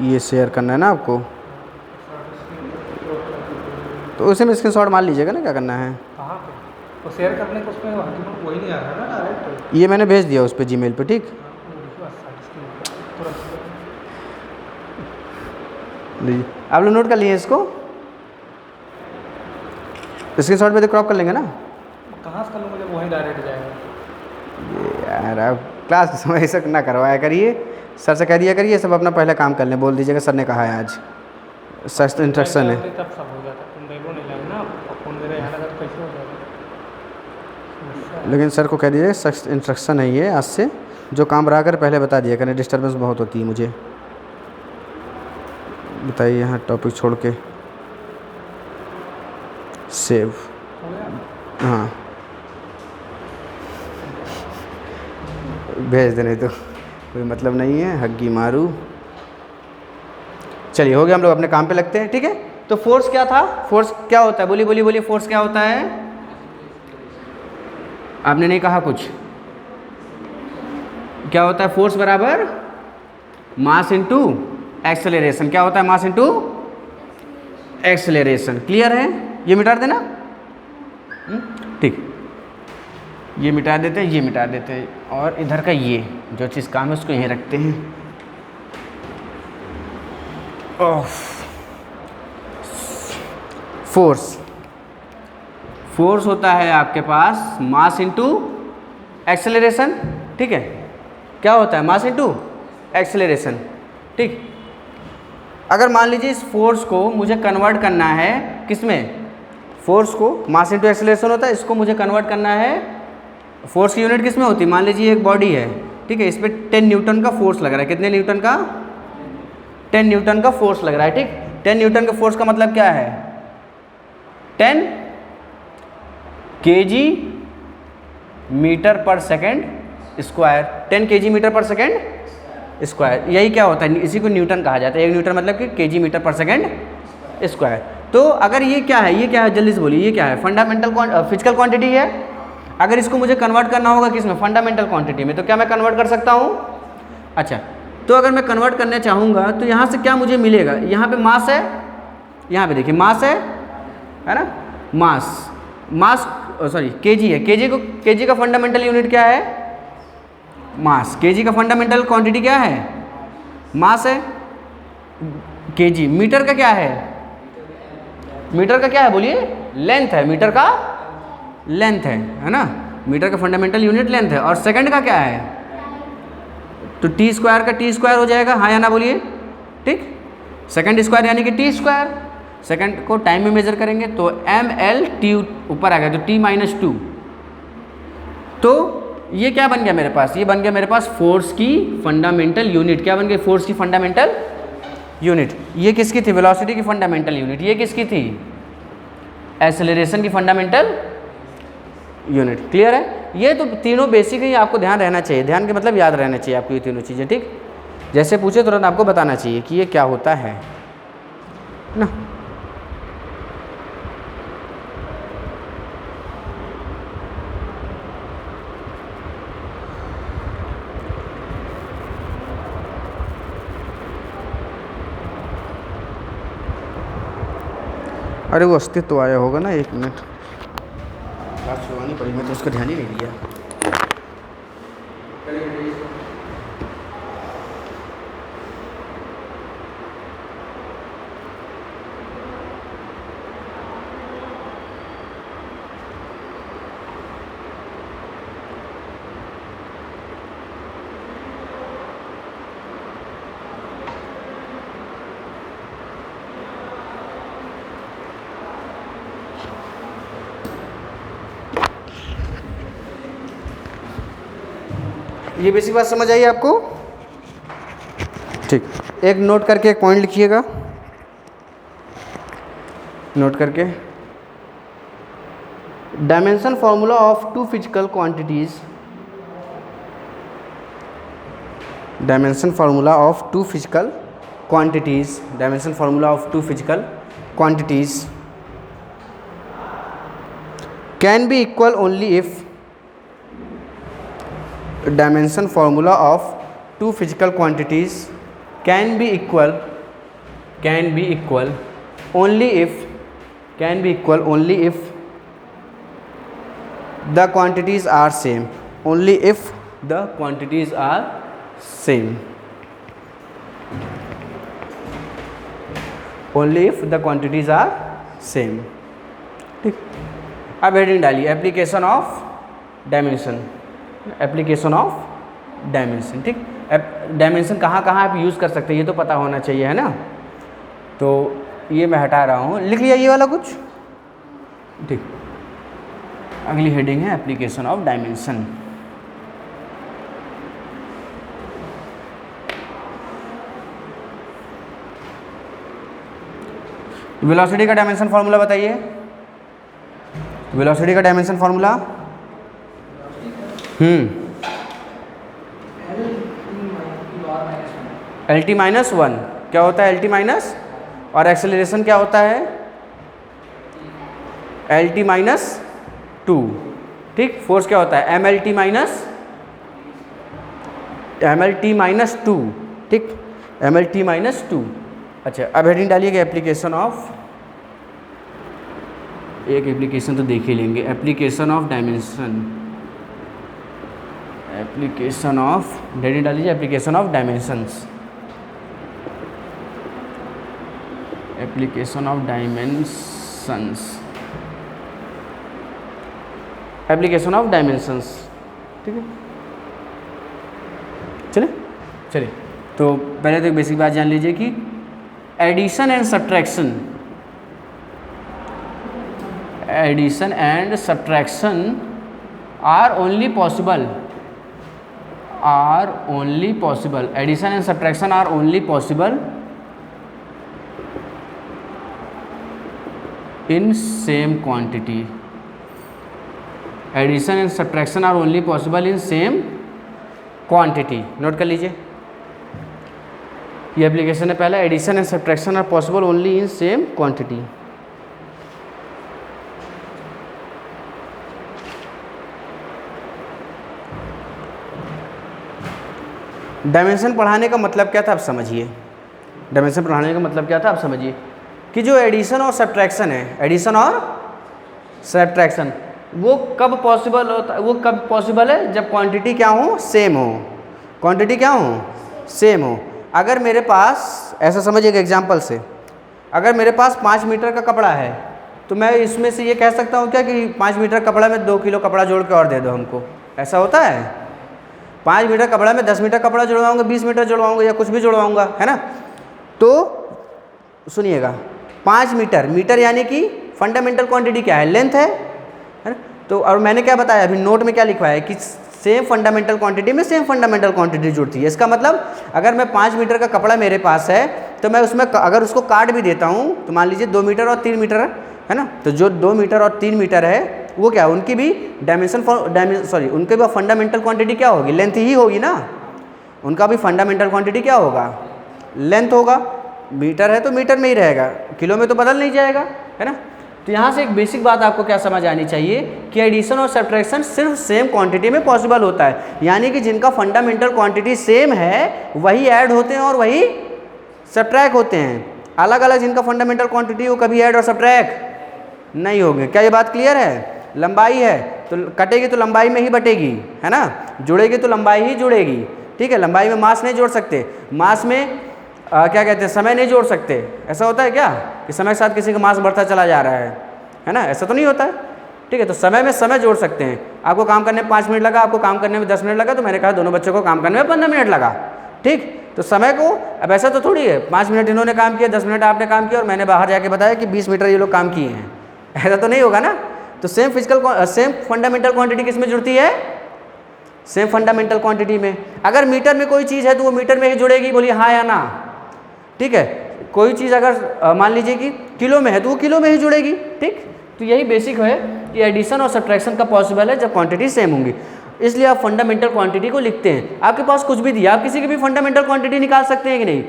ये शेयर करना है ना आपको, तो उसी में स्क्रीनशॉट मार लीजिएगा ना, क्या करना है। कहाँ पे तो शेयर करने को उसमें वही नहीं आ रहा ना डायरेक्ट। ये मैंने भेज दिया उस पर जीमेल पे, ठीक। लीजिए, आप लोग नोट कर लिए इसको, स्क्रीनशॉट पे तो क्रॉप कर लेंगे ना। कहाँ से कर लूँगा जब वहीं डायरेक्ट जाएगा। यार आप क्लास के समय ऐसा ना करवाया करिए, सर से कह दिया करिए सब अपना पहले काम कर लें, बोल दीजिएगा सर ने कहा है आज, सच तो इंस्ट्रक्शन है। तब सब हो जाता, तुम देखो नहीं लाए ना, फोन मेरे यहाँ लगा तो कैसे हो जाएगा। लेकिन सर को कह दीजिए सच इंस्ट्रक्शन है ये, आज से जो काम रहा कर पहले बता दिया करें, डिस्टर्बेंस बहुत होती है मुझे। बताइए यहाँ टॉपिक छोड़ के सेव, हाँ भेज देने तो कोई मतलब नहीं है, हग्गी मारू। चलिए हो गया, हम लोग अपने काम पे लगते हैं, ठीक है। तो फोर्स क्या था, फोर्स क्या होता है, बोलिए बोलिए बोलिए, फोर्स क्या होता है। आपने नहीं कहा कुछ, क्या होता है फोर्स बराबर मास इनटू एक्सेलरेशन। क्या होता है मास इनटू एक्सेलरेशन, क्लियर है। ये मिटा देना, ठीक, ये मिटा देते हैं, ये मिटा देते हैं, और इधर का ये जो चीज़ काम है उसको यहीं रखते हैं। फोर्स, फोर्स होता है आपके पास मास इनटू एक्सेलरेशन, ठीक है। क्या होता है मास इनटू एक्सेलरेशन, ठीक। अगर मान लीजिए इस फोर्स को मुझे कन्वर्ट करना है किस में, फोर्स को मास इनटू एक्सेलरेशन होता है, इसको मुझे कन्वर्ट करना है, फोर्स की यूनिट किस में होती है। मान लीजिए एक बॉडी है, ठीक है, इस पर 10 न्यूटन का फोर्स लग रहा है, कितने न्यूटन का, 10 न्यूटन का फोर्स लग रहा है, ठीक। 10 न्यूटन का फोर्स का मतलब क्या है, 10 kg मीटर पर सेकेंड स्क्वायर, 10 kg मीटर पर सेकेंड स्क्वायर, यही क्या होता है, इसी को न्यूटन कहा जाता है। 1 न्यूटन मतलब कि kg मीटर पर सेकेंड स्क्वायर। तो अगर ये क्या है, ये क्या है, जल्दी से बोलिए, ये क्या है, फंडामेंटल फिजिकल क्वांटिटी है। अगर इसको मुझे कन्वर्ट करना होगा किसमें, फंडामेंटल क्वांटिटी में, तो क्या मैं कन्वर्ट कर सकता हूँ। अच्छा, तो अगर मैं कन्वर्ट करना चाहूँगा तो यहाँ से क्या मुझे मिलेगा, यहाँ पे मास है, यहाँ पे देखिए मास है ना, मास, मास सॉरी केजी है, केजी का फंडामेंटल यूनिट क्या है, मास। केजी का फंडामेंटल क्वांटिटी क्या है, मास है। केजी, मीटर का क्या है, मीटर का क्या है बोलिए, लेंथ है, मीटर का लेंथ है ना, मीटर का फंडामेंटल यूनिट लेंथ है। और सेकंड का क्या है, तो टी स्क्वायर का टी स्क्वायर हो जाएगा, हाँ या ना बोलिए, ठीक। सेकंड स्क्वायर यानी कि टी स्क्वायर, सेकंड को टाइम में मेजर करेंगे तो ml/t ऊपर आ गया, तो t-2। तो ये क्या बन गया मेरे पास, ये बन गया मेरे पास फोर्स की फंडामेंटल यूनिट। क्या बन गई, फोर्स की फंडामेंटल यूनिट। ये किसकी थी, वेलोसिटी की फंडामेंटल यूनिट। ये किसकी थी, एक्सेलरेशन की फंडामेंटल यूनिट। क्लियर है। ये तो तीनों बेसिक ही आपको ध्यान रहना चाहिए, ध्यान के मतलब याद रहना चाहिए आपको ये तीनों चीज़ें, ठीक। जैसे पूछे तुरंत आपको बताना चाहिए कि ये क्या होता है ना। अरे वो अस्तित्व आया होगा ना, 1 मिनट, बात सुनवानी पड़ी, मैं तो उसका ध्यान ही नहीं दिया। ये बेसिक बात समझ आई आपको, ठीक। एक नोट करके एक पॉइंट लिखिएगा, नोट करके, dimension formula of 2 physical quantities, dimension formula of 2 physical quantities, dimension formula of 2 physical quantities can be equal only if dimension formula of two physical quantities can be equal only if the quantities are same, only if the quantities are same, only if the quantities are same. ठीक, अब heading डालिए application of dimension, application of dimension. ठीक, dimension कहाँ कहाँ आप use कर सकते हैं ये तो पता होना चाहिए, है ना। तो ये मैं हटा रहा हूँ, लिख लिया ये वाला कुछ। ठीक, अगली हेडिंग है एप्लीकेशन ऑफ डायमेंशन। वेलोसिटी का डायमेंशन फार्मूला बताइए, वेलोसिटी का dimension formula. L T minus one क्या होता है, एल टी माइनस, और एक्सेलरेशन क्या होता है, एल टी माइनस टू। ठीक, फोर्स क्या होता है, M L T minus two. ठीक, M L T minus two. अच्छा, अब हेडिंग डालिएगा एप्लीकेशन ऑफ, एक एप्लीकेशन तो देख ही लेंगे, application of dimension, application of, heading डालिए application of dimensions, application of dimensions, application of dimensions. ठीक है, चलिए तो पहले तो एक बेसिक बात जान लीजिए कि addition and subtraction, addition and subtraction are only possible, addition and subtraction are only possible in same quantity, addition and subtraction are only possible in same quantity. Note कर लीजिए, ये एप्लीकेशन है पहला, addition and subtraction are possible only in same quantity. Dimension पढ़ाने का मतलब क्या था आप समझिए, डायमेंशन पढ़ाने का मतलब क्या था आप समझिए कि जो एडिशन और सब्ट्रैक्शन है, एडिशन और सब्ट्रैक्शन वो कब पॉसिबल होता है, वो कब पॉसिबल है जब क्वांटिटी क्या हो, सेम हो, क्वांटिटी क्या हो, सेम हो। अगर मेरे पास, ऐसा समझिएगा एग्जांपल से, अगर मेरे पास 5 मीटर का कपड़ा है तो मैं इसमें से ये कह सकता हूँ क्या कि 5 मीटर कपड़ा में 2 किलो कपड़ा जोड़ के और दे दो हमको, ऐसा होता है। 5 मीटर कपड़ा में 10 मीटर कपड़ा जुड़वाऊंगा, 20 मीटर जुड़वाऊंगा या कुछ भी जुड़वाऊंगा, है ना। तो सुनिएगा, 5 मीटर, मीटर यानी कि फंडामेंटल क्वांटिटी क्या है, लेंथ है ना। तो और मैंने क्या बताया अभी नोट में क्या लिखवाया है कि सेम फंडामेंटल क्वांटिटी में सेम फंडामेंटल क्वांटिटी जुड़ती है। इसका मतलब अगर मैं 5 मीटर का कपड़ा मेरे पास है तो मैं उसमें अगर उसको काट भी देता हूँ तो मान लीजिए 2 मीटर और 3 मीटर है ना, तो जो 2 मीटर और 3 मीटर है वो क्या, उनकी भी उनके भी फंडामेंटल क्वांटिटी क्या होगी, लेंथ ही होगी ना। उनका भी फंडामेंटल क्वांटिटी क्या होगा, लेंथ होगा। मीटर है तो मीटर में ही रहेगा, किलो में तो बदल नहीं जाएगा, है ना। तो यहाँ से एक बेसिक बात आपको क्या समझ आनी चाहिए कि एडिशन और सब्ट्रैक्शन सिर्फ सेम क्वांटिटी में पॉसिबल होता है, यानी कि जिनका फंडामेंटल क्वांटिटी सेम है वही ऐड होते हैं और वही सब्ट्रैक्ट होते हैं। अलग अलग जिनका फंडामेंटल क्वांटिटी वो कभी ऐड और सब्ट्रैक्ट नहीं होंगे। क्या ये बात क्लियर है। लंबाई है तो कटेगी तो लंबाई में ही बटेगी, है ना, जुड़ेगी तो लंबाई ही जुड़ेगी, ठीक है। लंबाई में मास नहीं जोड़ सकते, मास में क्या कहते हैं, समय नहीं जोड़ सकते। ऐसा होता है क्या कि समय के साथ किसी का मास बढ़ता चला जा रहा है ना, ऐसा तो नहीं होता है, ठीक है। तो समय में समय जोड़ सकते हैं। आपको काम करने में 5 मिनट लगा, आपको काम करने में 10 मिनट लगा, तो मैंने कहा दोनों बच्चों को काम करने में 15 मिनट लगा, ठीक। तो समय को, अब ऐसा तो थोड़ी है 5 मिनट इन्होंने काम किया, 10 मिनट आपने काम किया और मैंने बाहर जाके बताया कि 20 मीटर ये लोग काम किए हैं, ऐसा तो नहीं होगा ना। तो सेम फंडामेंटल क्वांटिटी किस में जुड़ती है, सेम फंडामेंटल क्वांटिटी में। अगर मीटर में कोई चीज़ है तो वो मीटर में ही जुड़ेगी, बोलिए हाँ या ना, ठीक है। कोई चीज़ अगर मान लीजिए कि किलो में है तो वो किलो में ही जुड़ेगी, ठीक। तो यही बेसिक है कि एडिशन और सब्ट्रैक्शन का पॉसिबल है जब क्वांटिटी सेम होंगी। इसलिए आप फंडामेंटल क्वांटिटी को लिखते हैं। आपके पास कुछ भी दिया, आप किसी की भी फंडामेंटल क्वांटिटी निकाल सकते हैं कि नहीं,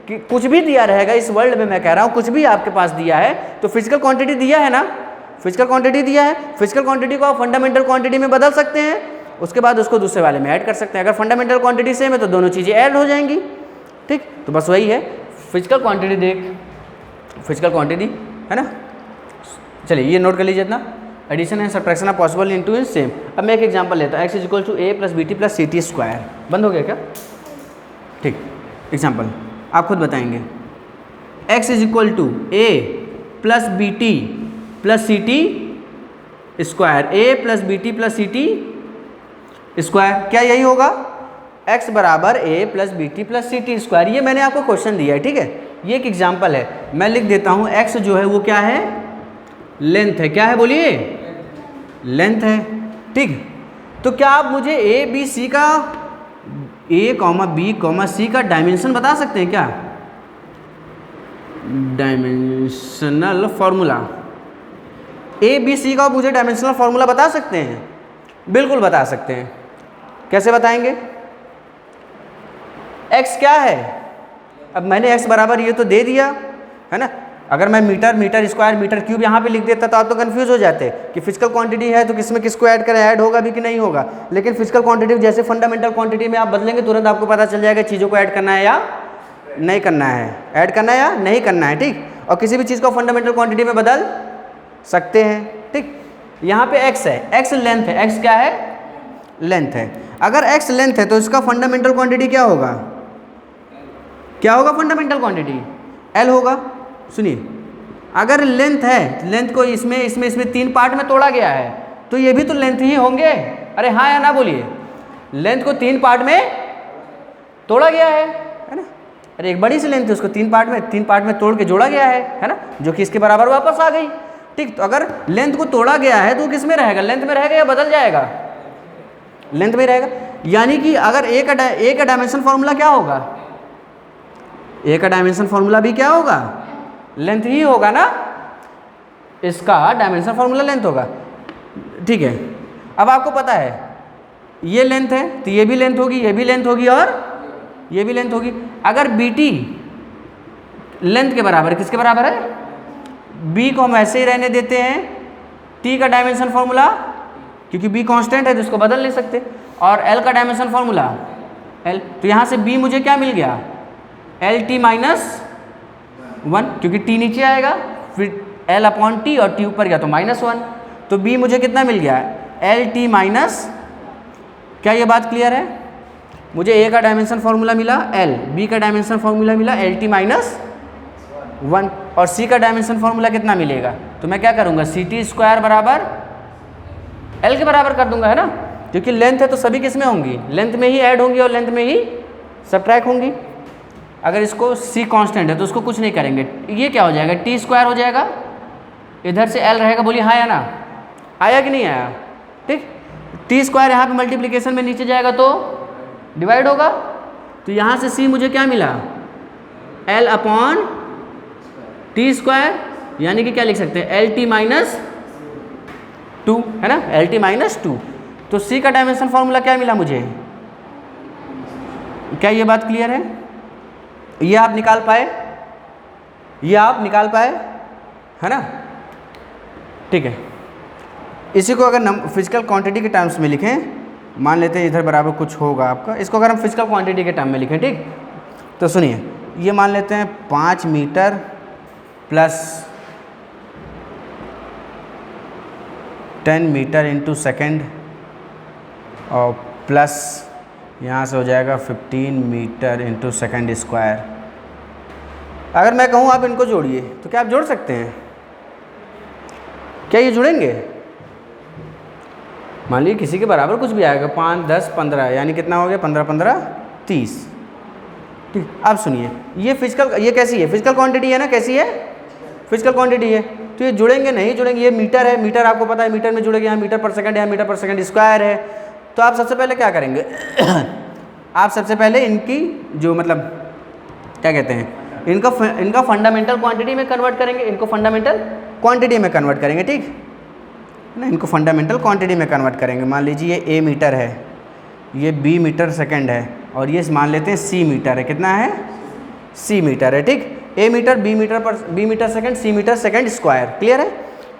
कि कुछ भी दिया रहेगा इस वर्ल्ड में, मैं कह रहा हूँ कुछ भी आपके पास दिया है तो फिजिकल क्वांटिटी दिया है ना, फिजिकल क्वांटिटी दिया है, फिजिकल क्वांटिटी को आप फंडामेंटल क्वांटिटी में बदल सकते हैं। उसके बाद उसको दूसरे वाले में ऐड कर सकते हैं। अगर फंडामेंटल क्वांटिटी सेम है तो दोनों चीज़ें ऐड हो जाएंगी, ठीक। तो बस वही है फिजिकल क्वांटिटी, देख फिजिकल क्वांटिटी है ना। चलिए ये नोट कर लीजिए इतना, addition and subtraction are possible in to in same. अब मैं एक एग्जांपल लेता हूँ, x is equal to a plus B T plus C T square. बंद हो गया क्या? ठीक, एग्जांपल आप खुद बताएंगे। x is equal to a plus B T plus C T square, a plus B T plus C T square, क्या यही होगा? x बराबर a plus B T plus C T square. ये मैंने आपको क्वेश्चन दिया है, ठीक है, ये एक एग्जाम्पल है। मैं लिख देता हूँ x जो है वो क्या है? लेंथ है। क्या है बोलिए? लेंथ है, ठीक। तो क्या आप मुझे a b c का a, b, c का डायमेंशन बता सकते हैं क्या? Dimensional formula a b c का मुझे डायमेंशनल फॉर्मूला बता सकते हैं? बिल्कुल बता सकते हैं। कैसे बताएंगे? x क्या है? अब मैंने x बराबर ये तो दे दिया है ना। अगर मैं metre, metre square, metre cube यहाँ पे लिख देता तो आप तो कंफ्यूज हो जाते कि फिजिकल क्वांटिटी है तो किसमें किसको ऐड करें, ऐड होगा भी कि नहीं होगा। लेकिन फिजिकल क्वांटिटी जैसे फंडामेंटल क्वांटिटी में आप बदलेंगे तुरंत आपको पता चल जाएगा चीज़ों को ऐड करना है या नहीं करना है, ऐड करना है या नहीं करना है, ठीक। और किसी भी चीज़ को फंडामेंटल क्वांटिटी में बदल सकते हैं, ठीक। यहाँ पे x है, x लेंथ है, x क्या है? लेंथ है। अगर x लेंथ है तो इसका फंडामेंटल क्वांटिटी क्या होगा? क्या होगा फंडामेंटल क्वांटिटी? L होगा। सुनिए, अगर लेंथ है, लेंथ को इसमें 3 पार्ट में तोड़ा गया है तो ये भी तो लेंथ ही होंगे। अरे हाँ या ना बोलिए, लेंथ को 3 पार्ट में तोड़ा गया है ना। अरे एक बड़ी सी लेंथ है, उसको 3 पार्ट में तोड़ के जोड़ा गया है ना, जो कि इसके बराबर वापस आ गई, ठीक। तो अगर लेंथ को तोड़ा गया है तो वो किस में रहेगा? लेंथ में रहेगा या बदल जाएगा? लेंथ में रहेगा। यानी कि अगर ए का डायमेंशन फॉर्मूला क्या होगा? ए का डायमेंशन फॉर्मूला भी क्या होगा? लेंथ ही होगा ना। इसका डायमेंशन फॉर्मूला लेंथ होगा, ठीक है। अब आपको पता है ये लेंथ है तो ये भी लेंथ होगी, ये भी लेंथ होगी और ये भी लेंथ होगी। अगर बी टी लेंथ के बराबर, किसके बराबर है? बी को हम ऐसे ही रहने देते हैं, टी का डायमेंशन फॉर्मूला, क्योंकि बी कांस्टेंट है तो इसको बदल नहीं सकते, और एल का डायमेंशन फॉर्मूला एल। तो यहाँ से बी मुझे क्या मिल गया? एल टी माइनस 1, क्योंकि टी नीचे आएगा, फिर एल अपॉन टी और टी ऊपर गया तो -1। तो बी मुझे कितना मिल गया? एल टी माइनस, क्या ये बात क्लियर है? मुझे ए का डायमेंशन फॉर्मूला मिला एल, बी का डायमेंशन फॉर्मूला मिला एल टी माइनस 1, और सी का डायमेंशन फॉर्मूला कितना मिलेगा? तो मैं क्या करूँगा? सी टी स्क्वायर बराबर एल के बराबर कर दूंगा, है ना, क्योंकि लेंथ है तो सभी किस में होंगी? लेंथ में ही ऐड होंगी और लेंथ में ही सब्ट्रैक्ट होंगी। अगर इसको सी कांस्टेंट है तो उसको कुछ नहीं करेंगे, ये क्या हो जाएगा? टी स्क्वायर हो जाएगा, इधर से एल रहेगा। बोलिए हाँ या ना? आया कि नहीं आया? ठीक। टी स्क्वायर यहाँ पे मल्टीप्लिकेशन में नीचे जाएगा तो डिवाइड होगा, तो यहाँ से सी मुझे क्या मिला? एल अपॉन टी स्क्वायर, यानी कि क्या लिख सकते हैं? एल टी माइनस 2, है ना, एल टी माइनस 2। तो सी का डायमेंशन फॉर्मूला क्या मिला मुझे? क्या ये बात क्लियर है? ये आप निकाल पाए? ये आप निकाल पाए, है ना, ठीक है। इसी को अगर फिजिकल क्वांटिटी के टर्म्स में लिखें, मान लेते हैं इधर बराबर कुछ होगा आपका, इसको अगर हम फिजिकल क्वांटिटी के टर्म में लिखें, ठीक, तो सुनिए, ये मान लेते हैं 5 metre plus 10 metre into second, और प्लस यहाँ से हो जाएगा 15 मीटर इंटू सेकेंड स्क्वायर। अगर मैं कहूँ आप इनको जोड़िए तो क्या आप जोड़ सकते हैं? क्या ये जुड़ेंगे? मान लीजिए किसी के बराबर कुछ भी आएगा, 5, 10, 15, यानी कितना हो गया? 15, 15, 30, ठीक। अब सुनिए, ये फिजिकल, ये कैसी है? फिजिकल क्वांटिटी है ना, कैसी है? फिजिकल क्वांटिटी है, तो ये जुड़ेंगे नहीं जुड़ेंगे। ये मीटर है, मीटर आपको पता है, मीटर में जुड़ेगा, यहाँ मीटर पर सेकंड है, मीटर पर सेकंड स्क्वायर है। तो आप सबसे पहले क्या करेंगे? आप सबसे पहले इनकी जो मतलब क्या कहते हैं, इनका फंडामेंटल क्वांटिटी में कन्वर्ट करेंगे, इनको फंडामेंटल क्वांटिटी में कन्वर्ट करेंगे, ठीक ना, इनको फंडामेंटल क्वांटिटी में कन्वर्ट करेंगे। मान लीजिए ये ए मीटर है, ये बी मीटर सेकंड है, और ये मान लेते हैं सी मीटर है। कितना है? सी मीटर है, ठीक। ए मीटर, बी मीटर सेकंड, सी मीटर सेकंड स्क्वायर। क्लियर है?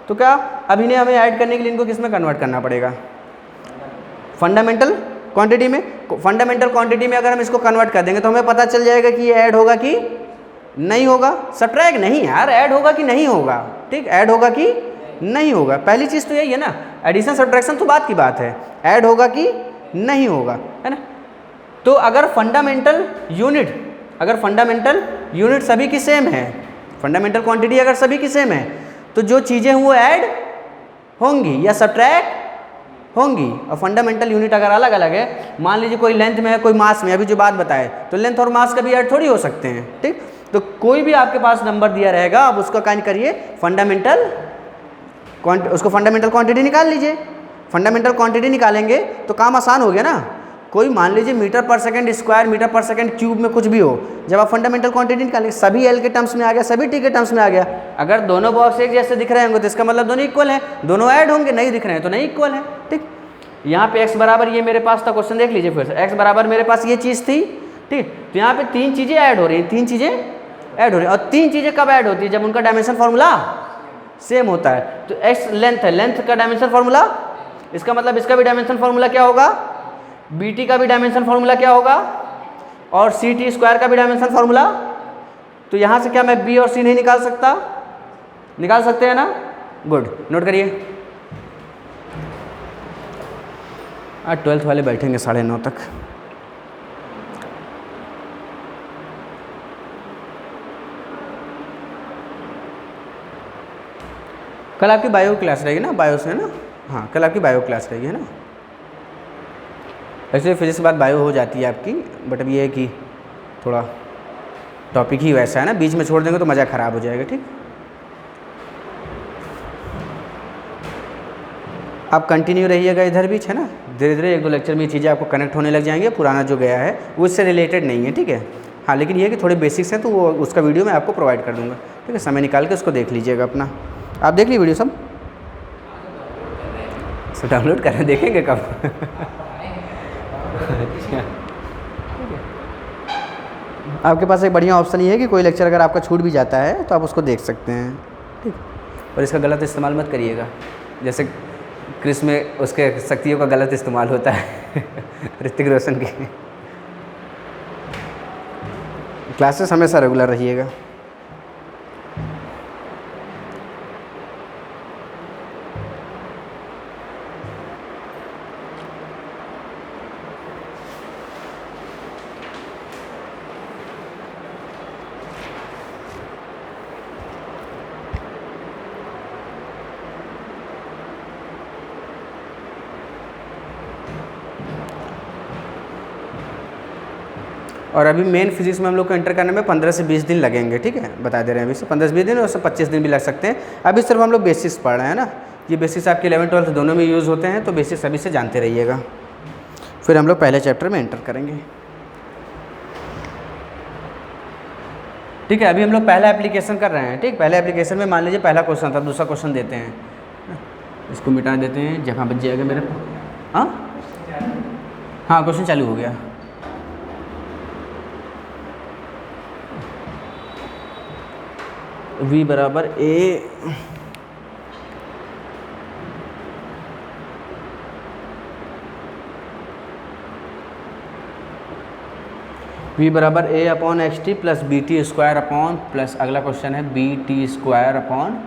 तो क्या अब इन्हें हमें ऐड करने के लिए इनको किस में कन्वर्ट करना पड़ेगा? फंडामेंटल क्वांटिटी में, फंडामेंटल क्वांटिटी में अगर हम इसको कन्वर्ट कर देंगे तो हमें पता चल जाएगा कि ये ऐड होगा कि नहीं होगा। सब्ट्रैक्ट नहीं यार, ऐड होगा कि नहीं होगा, ठीक, ऐड होगा कि नहीं होगा। पहली चीज़ तो यही है ना, एडिशन सब्ट्रैक्शन तो बात की बात है, ऐड होगा कि नहीं होगा, है ना। तो अगर फंडामेंटल यूनिट सभी की सेम है, फंडामेंटल क्वांटिटी अगर सभी की सेम है, तो जो चीज़ें हैं वो ऐड होंगी या सब्ट्रैक्ट होंगी। और फंडामेंटल यूनिट अगर अलग अलग है, मान लीजिए कोई लेंथ में है कोई मास में, अभी जो बात बताए, तो लेंथ और मास कभी ऐड थोड़ी हो सकते हैं, ठीक। तो कोई भी आपके पास नंबर दिया रहेगा, आप उसका काइंड करिए उसको फंडामेंटल क्वांटिटी निकाल लीजिए। फंडामेंटल क्वांटिटी निकालेंगे तो काम आसान हो गया ना। कोई मान लीजिए मीटर पर सेकंड स्क्वायर, मीटर पर सेकंड क्यूब में कुछ भी हो, जब आप फंडामेंटल क्वांटिटी निकालेंगे, सभी एल के टर्म्स में आ गया, सभी टी के टर्म्स में आ गया। अगर दोनों बॉक्स एक जैसे दिख रहे होंगे तो इसका मतलब दोनों इक्वल हैं, दोनों ऐड होंगे, नहीं दिख रहे हैं तो नहीं इक्वल है, ठीक। यहाँ पे x बराबर ये मेरे पास था, क्वेश्चन देख लीजिए फिर से, x बराबर मेरे पास ये चीज़ थी, ठीक। तो यहाँ पे 3 चीज़ें ऐड हो रही हैं, 3 चीज़ें ऐड हो रही हैं। और 3 चीज़ें कब ऐड होती है? जब उनका डायमेंशन फार्मूला सेम होता है। तो x लेंथ है, लेंथ का डायमेंशन फार्मूला, इसका मतलब इसका भी डायमेंशन फार्मूला क्या होगा, bt का भी डायमेंशन फार्मूला क्या होगा, और ct स्क्वायर का भी डायमेंशन फार्मूला। तो यहाँ से क्या मैं b और c नहीं निकाल सकता? निकाल सकते हैं ना, गुड, नोट करिए। आज 12th वाले बैठेंगे 9:30 तक। कल आपकी बायो क्लास रहेगी ना, बायो से ना, हाँ कल आपकी बायो क्लास रहेगी, है ना। ऐसे फिजिक्स के बाद बायो हो जाती है आपकी, बट अब ये है कि थोड़ा टॉपिक ही वैसा है ना, बीच में छोड़ देंगे तो मज़ा ख़राब हो जाएगा, ठीक। आप कंटिन्यू रहिएगा इधर बीच, है ना, धीरे धीरे 1-2 लेक्चर में ये चीज़ें आपको कनेक्ट होने लग जाएंगे। पुराना जो गया है वो इससे रिलेटेड नहीं है, ठीक है। हाँ लेकिन ये है कि थोड़े बेसिक्स हैं तो वो उसका वीडियो मैं आपको प्रोवाइड कर दूँगा, ठीक है। समय निकाल के उसको देख लीजिएगा अपना। आप देख लीजिए वीडियो सब डाउनलोड कर रहे हैं, देखेंगे कब? अच्छा, आपके पास एक बढ़िया ऑप्शन ये है कि कोई लेक्चर अगर आपका छूट भी जाता है तो आप उसको देख सकते हैं, ठीक। और इसका गलत इस्तेमाल मत करिएगा, जैसे क्रिस में उसके शक्तियों का गलत इस्तेमाल होता है ऋतिक रोशन की। क्लासेस हमेशा रेगुलर रहिएगा। और अभी मेन फिजिक्स में हम लोग को एंटर करने में 15 से 20 दिन लगेंगे, ठीक है, बता दे रहे हैं अभी से 15 से 20 दिन, और उससे 25 दिन भी लग सकते हैं। अभी सिर्फ हम लोग बेसिक्स पढ़ रहे हैं ना, ये बेसिक्स आपके 11-12 दोनों में यूज़ होते हैं, तो बेसिक्स अभी से जानते रहिएगा। फिर हम लोग पहले चैप्टर में एंटर करेंगे, ठीक है। अभी हम लोग पहला एप्लीकेशन कर रहे हैं, ठीक। पहले एप्लीकेशन में मान लीजिए पहला क्वेश्चन था, दूसरा क्वेश्चन देते हैं, इसको मिटा देते हैं, जगह बच जाएगा मेरे। हाँ क्वेश्चन चालू हो गया। v बराबर a v बराबर a upon X T plus B T square upon plus अगला क्वेश्चन है B T square upon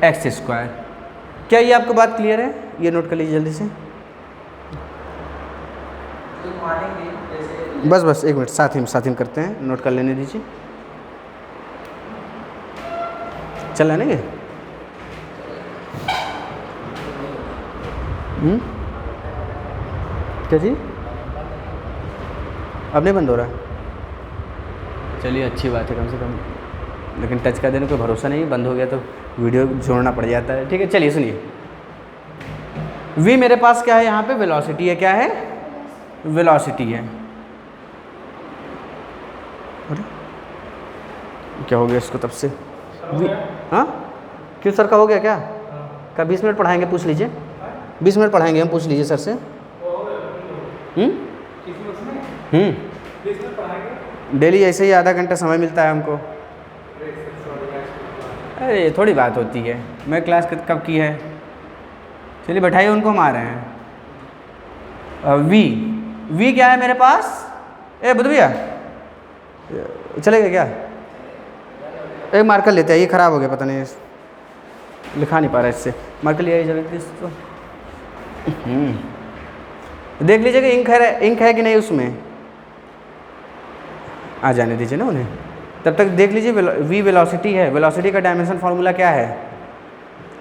X square. क्या ये आपको बात क्लियर है? ये नोट कर लीजिए जल्दी से। बस 1 मिनट, साथ ही में करते हैं, नोट कर लेने दीजिए। चल रहा है ना ये? क्या जी? अब नहीं बंद हो रहा? चलिए अच्छी बात है कम से कम, लेकिन टच का देने कोई भरोसा नहीं, बंद हो गया तो वीडियो जोड़ना पड़ जाता है, ठीक है। चलिए सुनिए, v मेरे पास क्या है यहाँ पे? वेलोसिटी है। क्या है? वेलोसिटी है। अरे क्या हो गया इसको तब से? हाँ क्यों सर का हो गया क्या? क्या 20 मिनट पढ़ाएंगे? पूछ लीजिए, 20 मिनट पढ़ाएंगे हम, पूछ लीजिए सर से। डेली ऐसे ही आधा घंटा समय मिलता है हमको। अरे थोड़ी बात होती है, मैं क्लास कब की है? चलिए बैठाइए उनको, हम आ रहे हैं। वी क्या है मेरे पास, ए बुध भैया चलेगा क्या, एक मार्कर लेते हैं, ये ख़राब हो गया पता नहीं, लिखा नहीं पा रहा इससे, मार्कर लिया जरूर इसको। देख लीजिए कि इंक है कि नहीं उसमें, आ जाने दीजिए ना उन्हें, तब तक देख लीजिए। वी वेलोसिटी है, वेलोसिटी का डायमेंशन फार्मूला क्या है,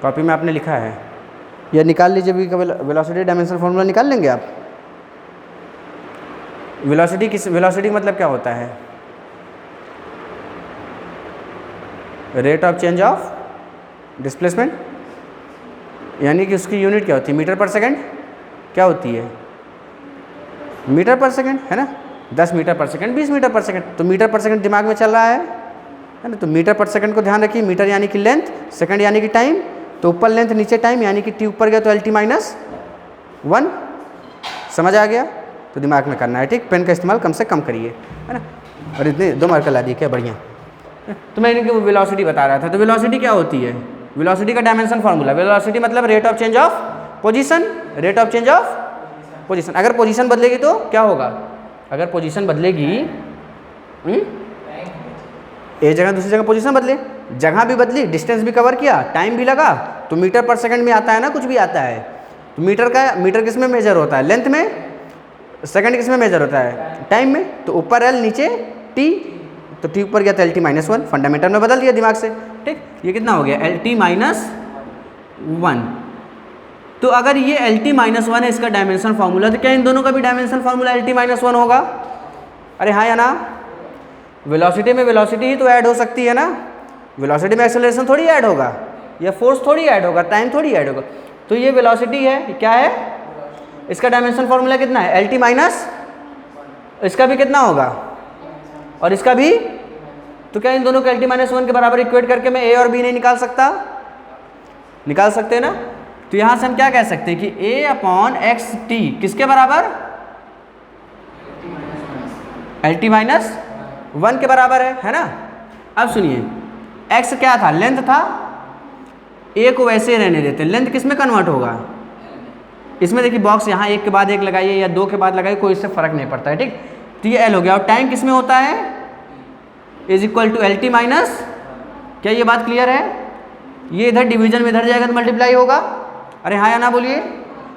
कॉपी में आपने लिखा है, या निकाल लीजिए। वी का वेलोसिटी डायमेंशन फार्मूला निकाल लेंगे आप। वेलोसिटी का मतलब क्या होता है, rate of change of displacement, यानी कि उसकी यूनिट क्या होती है, मीटर पर सेकंड क्या होती है, मीटर पर सेकंड है ना, 10 मीटर पर सेकंड, 20 मीटर पर सेकंड, तो मीटर पर सेकंड दिमाग में चल रहा है ना, तो मीटर पर सेकंड को ध्यान रखिए, मीटर यानी कि लेंथ, सेकंड यानी कि टाइम, तो ऊपर लेंथ नीचे टाइम, यानी कि टी ऊपर गया तो LT-1, समझ आ गया, तो दिमाग में करना है, ठीक। पेन का इस्तेमाल कम से कम करिए, है ना। और इतने 2 मार्कर ला दिए, क्या बढ़िया। तो मैं इनकी वेलोसिटी बता रहा था, तो वेलोसिटी क्या होती है, वेलोसिटी का डायमेंशन फार्मूला, वेलोसिटी मतलब rate of change of position, rate of change of position. अगर पोजीशन बदलेगी तो क्या होगा, अगर पोजीशन बदलेगी, एक जगह दूसरी जगह पोजीशन बदले, जगह भी बदली, डिस्टेंस भी कवर किया, टाइम भी लगा, तो मीटर पर सेकंड में आता है ना, कुछ भी आता है। तो मीटर किस में मेजर होता है, लेंथ में, सेकंड किस में मेजर होता है, टाइम में। तो ऊपर एल नीचे टी, तो टी ऊपर गया तो LT-1, फंडामेंटल में बदल दिया दिमाग से, ठीक। ये कितना हो गया, LT-1। तो अगर ये LT-1 है इसका डायमेंशन फार्मूला, तो क्या इन दोनों का भी डायमेंशन फार्मूला LT-1 होगा, अरे हाँ या ना। वेलोसिटी में वेलोसिटी ही तो ऐड हो सकती है ना, वेलोसिटी में एक्सेलरेशन थोड़ी ऐड होगा, या फोर्स थोड़ी ऐड होगा, टाइम थोड़ी ऐड होगा। तो ये वेलोसिटी है, क्या है, इसका डायमेंशन फार्मूला कितना है, LT-, इसका भी कितना होगा, और इसका भी। तो क्या इन दोनों को LT-1 के बराबर इक्वेट करके मैं A और B नहीं निकाल सकता, निकाल सकते हैं ना। तो यहाँ से हम क्या कह सकते हैं कि A/XT किसके बराबर, LT-1 के बराबर है ना। अब सुनिए, x क्या था, लेंथ था, A को वैसे ही रहने देते, लेंथ किस में कन्वर्ट होगा, इसमें देखिए बॉक्स यहाँ एक के बाद एक लगाइए या 2 के बाद लगाइए, कोई इससे फर्क नहीं पड़ता है, ठीक। तो ये L हो गया, और टाइम किस में होता है, = LT-, क्या ये बात क्लियर है। ये इधर डिवीजन में इधर जाएगा तो मल्टीप्लाई होगा, अरे हाँ या ना बोलिए,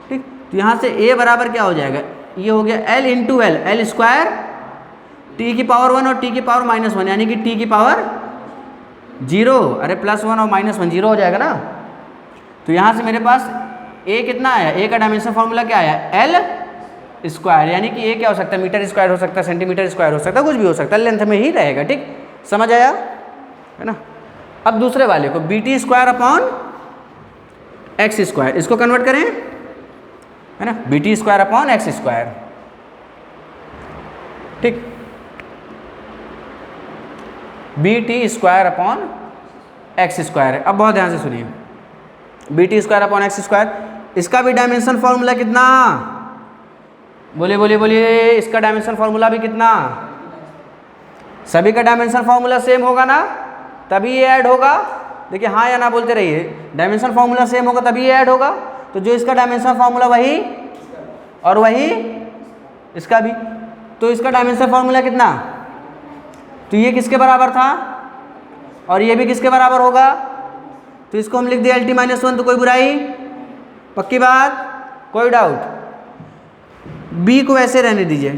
ठीक। तो यहाँ से A बराबर क्या हो जाएगा, ये हो गया L × L, L² T⁻1 और T⁻−1, यानी कि T⁻0, अरे +1 और -1 0 हो जाएगा ना। तो यहाँ से मेरे पास A कितना आया, A का डायमेंशन फार्मूला क्या आया, L², यानी कि A क्या हो सकता है, मीटर स्क्वायर हो सकता है, सेंटीमीटर स्क्वायर हो सकता है, कुछ भी हो सकता है, लेंथ में ही रहेगा, ठीक। समझ आया है ना। अब दूसरे वाले को BT²/x², इसको कन्वर्ट करें, है ना, BT²/x², ठीक। BT²/x², अब बहुत ध्यान से सुनिए, BT²/x², इसका भी डायमेंशन फार्मूला कितना, बोलिए, इसका डायमेंशन फार्मूला भी कितना, सभी का डायमेंशन फार्मूला सेम होगा ना, तभी ये ऐड होगा। देखिए हाँ या ना बोलते रहिए, डायमेंशन फार्मूला सेम होगा तभी ये ऐड होगा। तो जो इसका डायमेंशन फार्मूला वही और वही इसका भी, तो इसका डायमेंशन फार्मूला कितना, तो ये किसके बराबर था और ये भी किसके बराबर होगा, तो इसको हम लिख दिया LT-1, तो कोई बुराई, पक्की बात, कोई डाउट। B को ऐसे रहने दीजिए,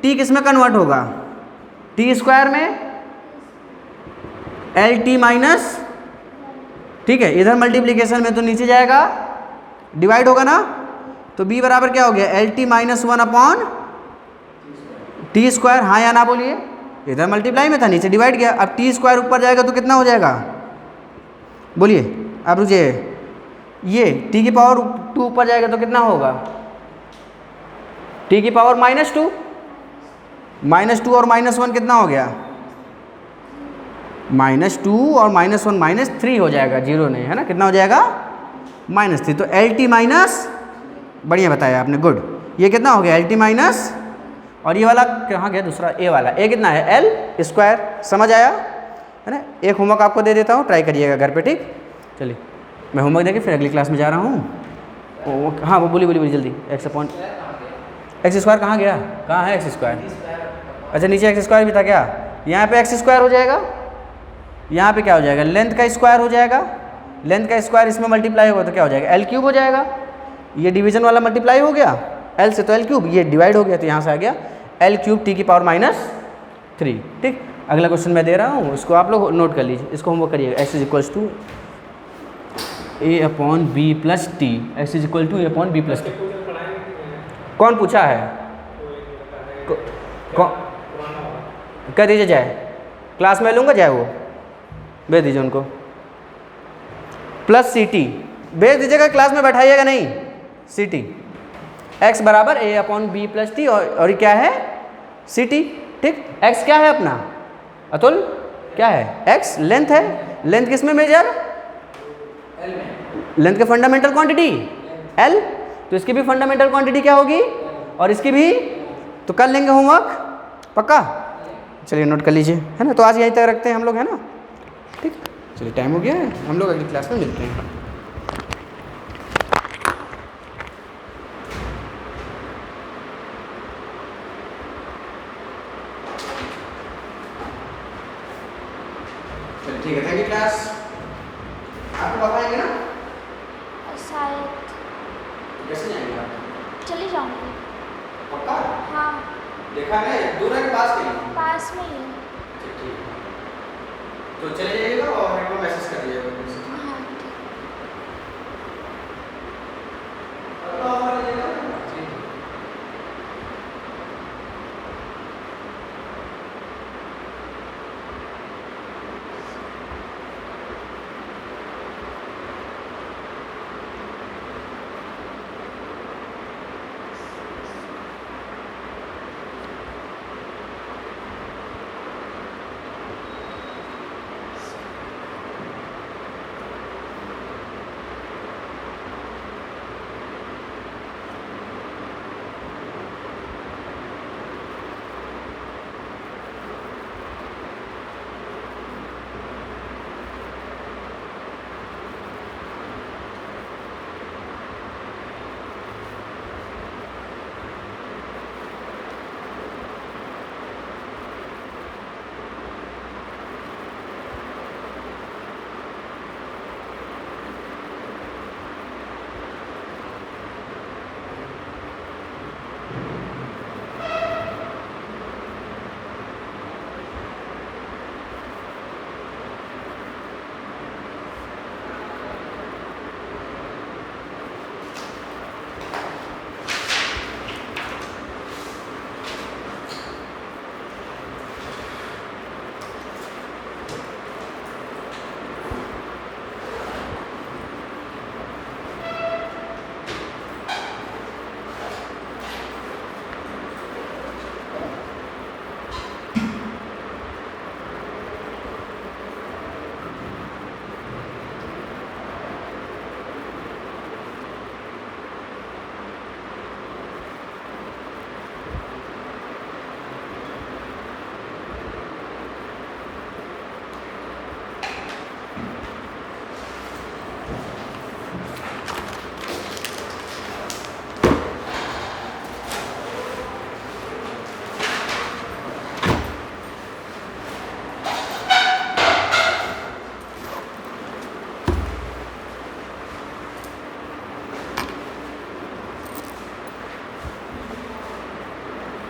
T किस में कन्वर्ट होगा, T² में, LT-, ठीक है। इधर मल्टीप्लिकेशन में तो नीचे जाएगा, डिवाइड होगा ना, तो B बराबर क्या हो गया, LT-1/T², हाँ या ना बोलिए, इधर मल्टीप्लाई में था, नीचे डिवाइड किया, अब T² ऊपर जाएगा तो कितना हो जाएगा, बोलिए अब रुझे, ये T⁻2 ऊपर जाएगा तो कितना होगा, T⁻−2, -2 और -1 कितना हो गया, -2 और -1 -3 हो जाएगा, 0 नहीं है ना, कितना हो जाएगा, -3। तो LT-, बढ़िया बताया आपने, गुड। ये कितना हो गया, LT-, और ये वाला कहाँ गया दूसरा, A वाला, A कितना है, L², समझ आया है ना। एक होमवर्क आपको दे देता हूँ, ट्राई करिएगा घर पे, ठीक। चलिए मैं होमवर्क देके फिर अगली क्लास में जा रहा हूँ। हाँ वो बोलिए जल्दी, एक्स स्क्वायर कहाँ गया? कहाँ है एक्स स्क्वायर? स्क्वायर अच्छा नीचे एक्स स्क्वायर भी था क्या? यहाँ पे एक्स स्क्वायर हो जाएगा, यहाँ पे क्या हो जाएगा? लेंथ का स्क्वायर हो जाएगा, लेंथ का स्क्वायर इसमें मल्टीप्लाई होगा तो क्या हो जाएगा? एल क्यूब हो जाएगा। ये डिवीजन वाला मल्टीप्लाई हो गया एल से, तो एल क्यूब, ये डिवाइड हो गया तो यहाँ से आ गया एल क्यूब टी की पावर -3। ठीक, अगला क्वेश्चन मैं दे रहा हूँ, इसको आप लोग नोट कर लीजिए, इसको होमवर्क करिएगा। X is equals to A upon B plus T, X is equal to A upon B plus T. कौन पूछा है? कह दीजिए जाए, क्लास में लूँगा जाए, वो भेज दीजिए उनको। प्लस सी टी भेज दीजिएगा, क्लास में बैठाइएगा नहीं। सी टी एक्स बराबर ए अपॉन बी प्लस टी, और ये क्या है? C T. ठीक, एक्स क्या है अपना अतुल? क्या है? एक्स लेंथ है। लेंथ किस में मेजर? एल में। लेंथ के फंडामेंटल क्वांटिटी एल, तो इसकी भी फंडामेंटल क्वांटिटी क्या होगी और इसकी भी? तो कर लेंगे होमवर्क पक्का। चलिए नोट कर लीजिए, है ना। तो आज यहीं तक रखते हैं हम लोग, है ना। ठीक, चलिए टाइम हो गया है, हम लोग अगली क्लास में मिलते हैं। चलिए ठीक है, थैंक यू क्लास। आप लोग आएंगे ना? शायद कैसे जाएंगे आप? चली जाऊंगी। पक्का? हाँ, देखा है, दूर है कि पास के? पास में ही है। ठीक है, तो चले जाइएगा और एक बार मैसेज कर दीजिएगा।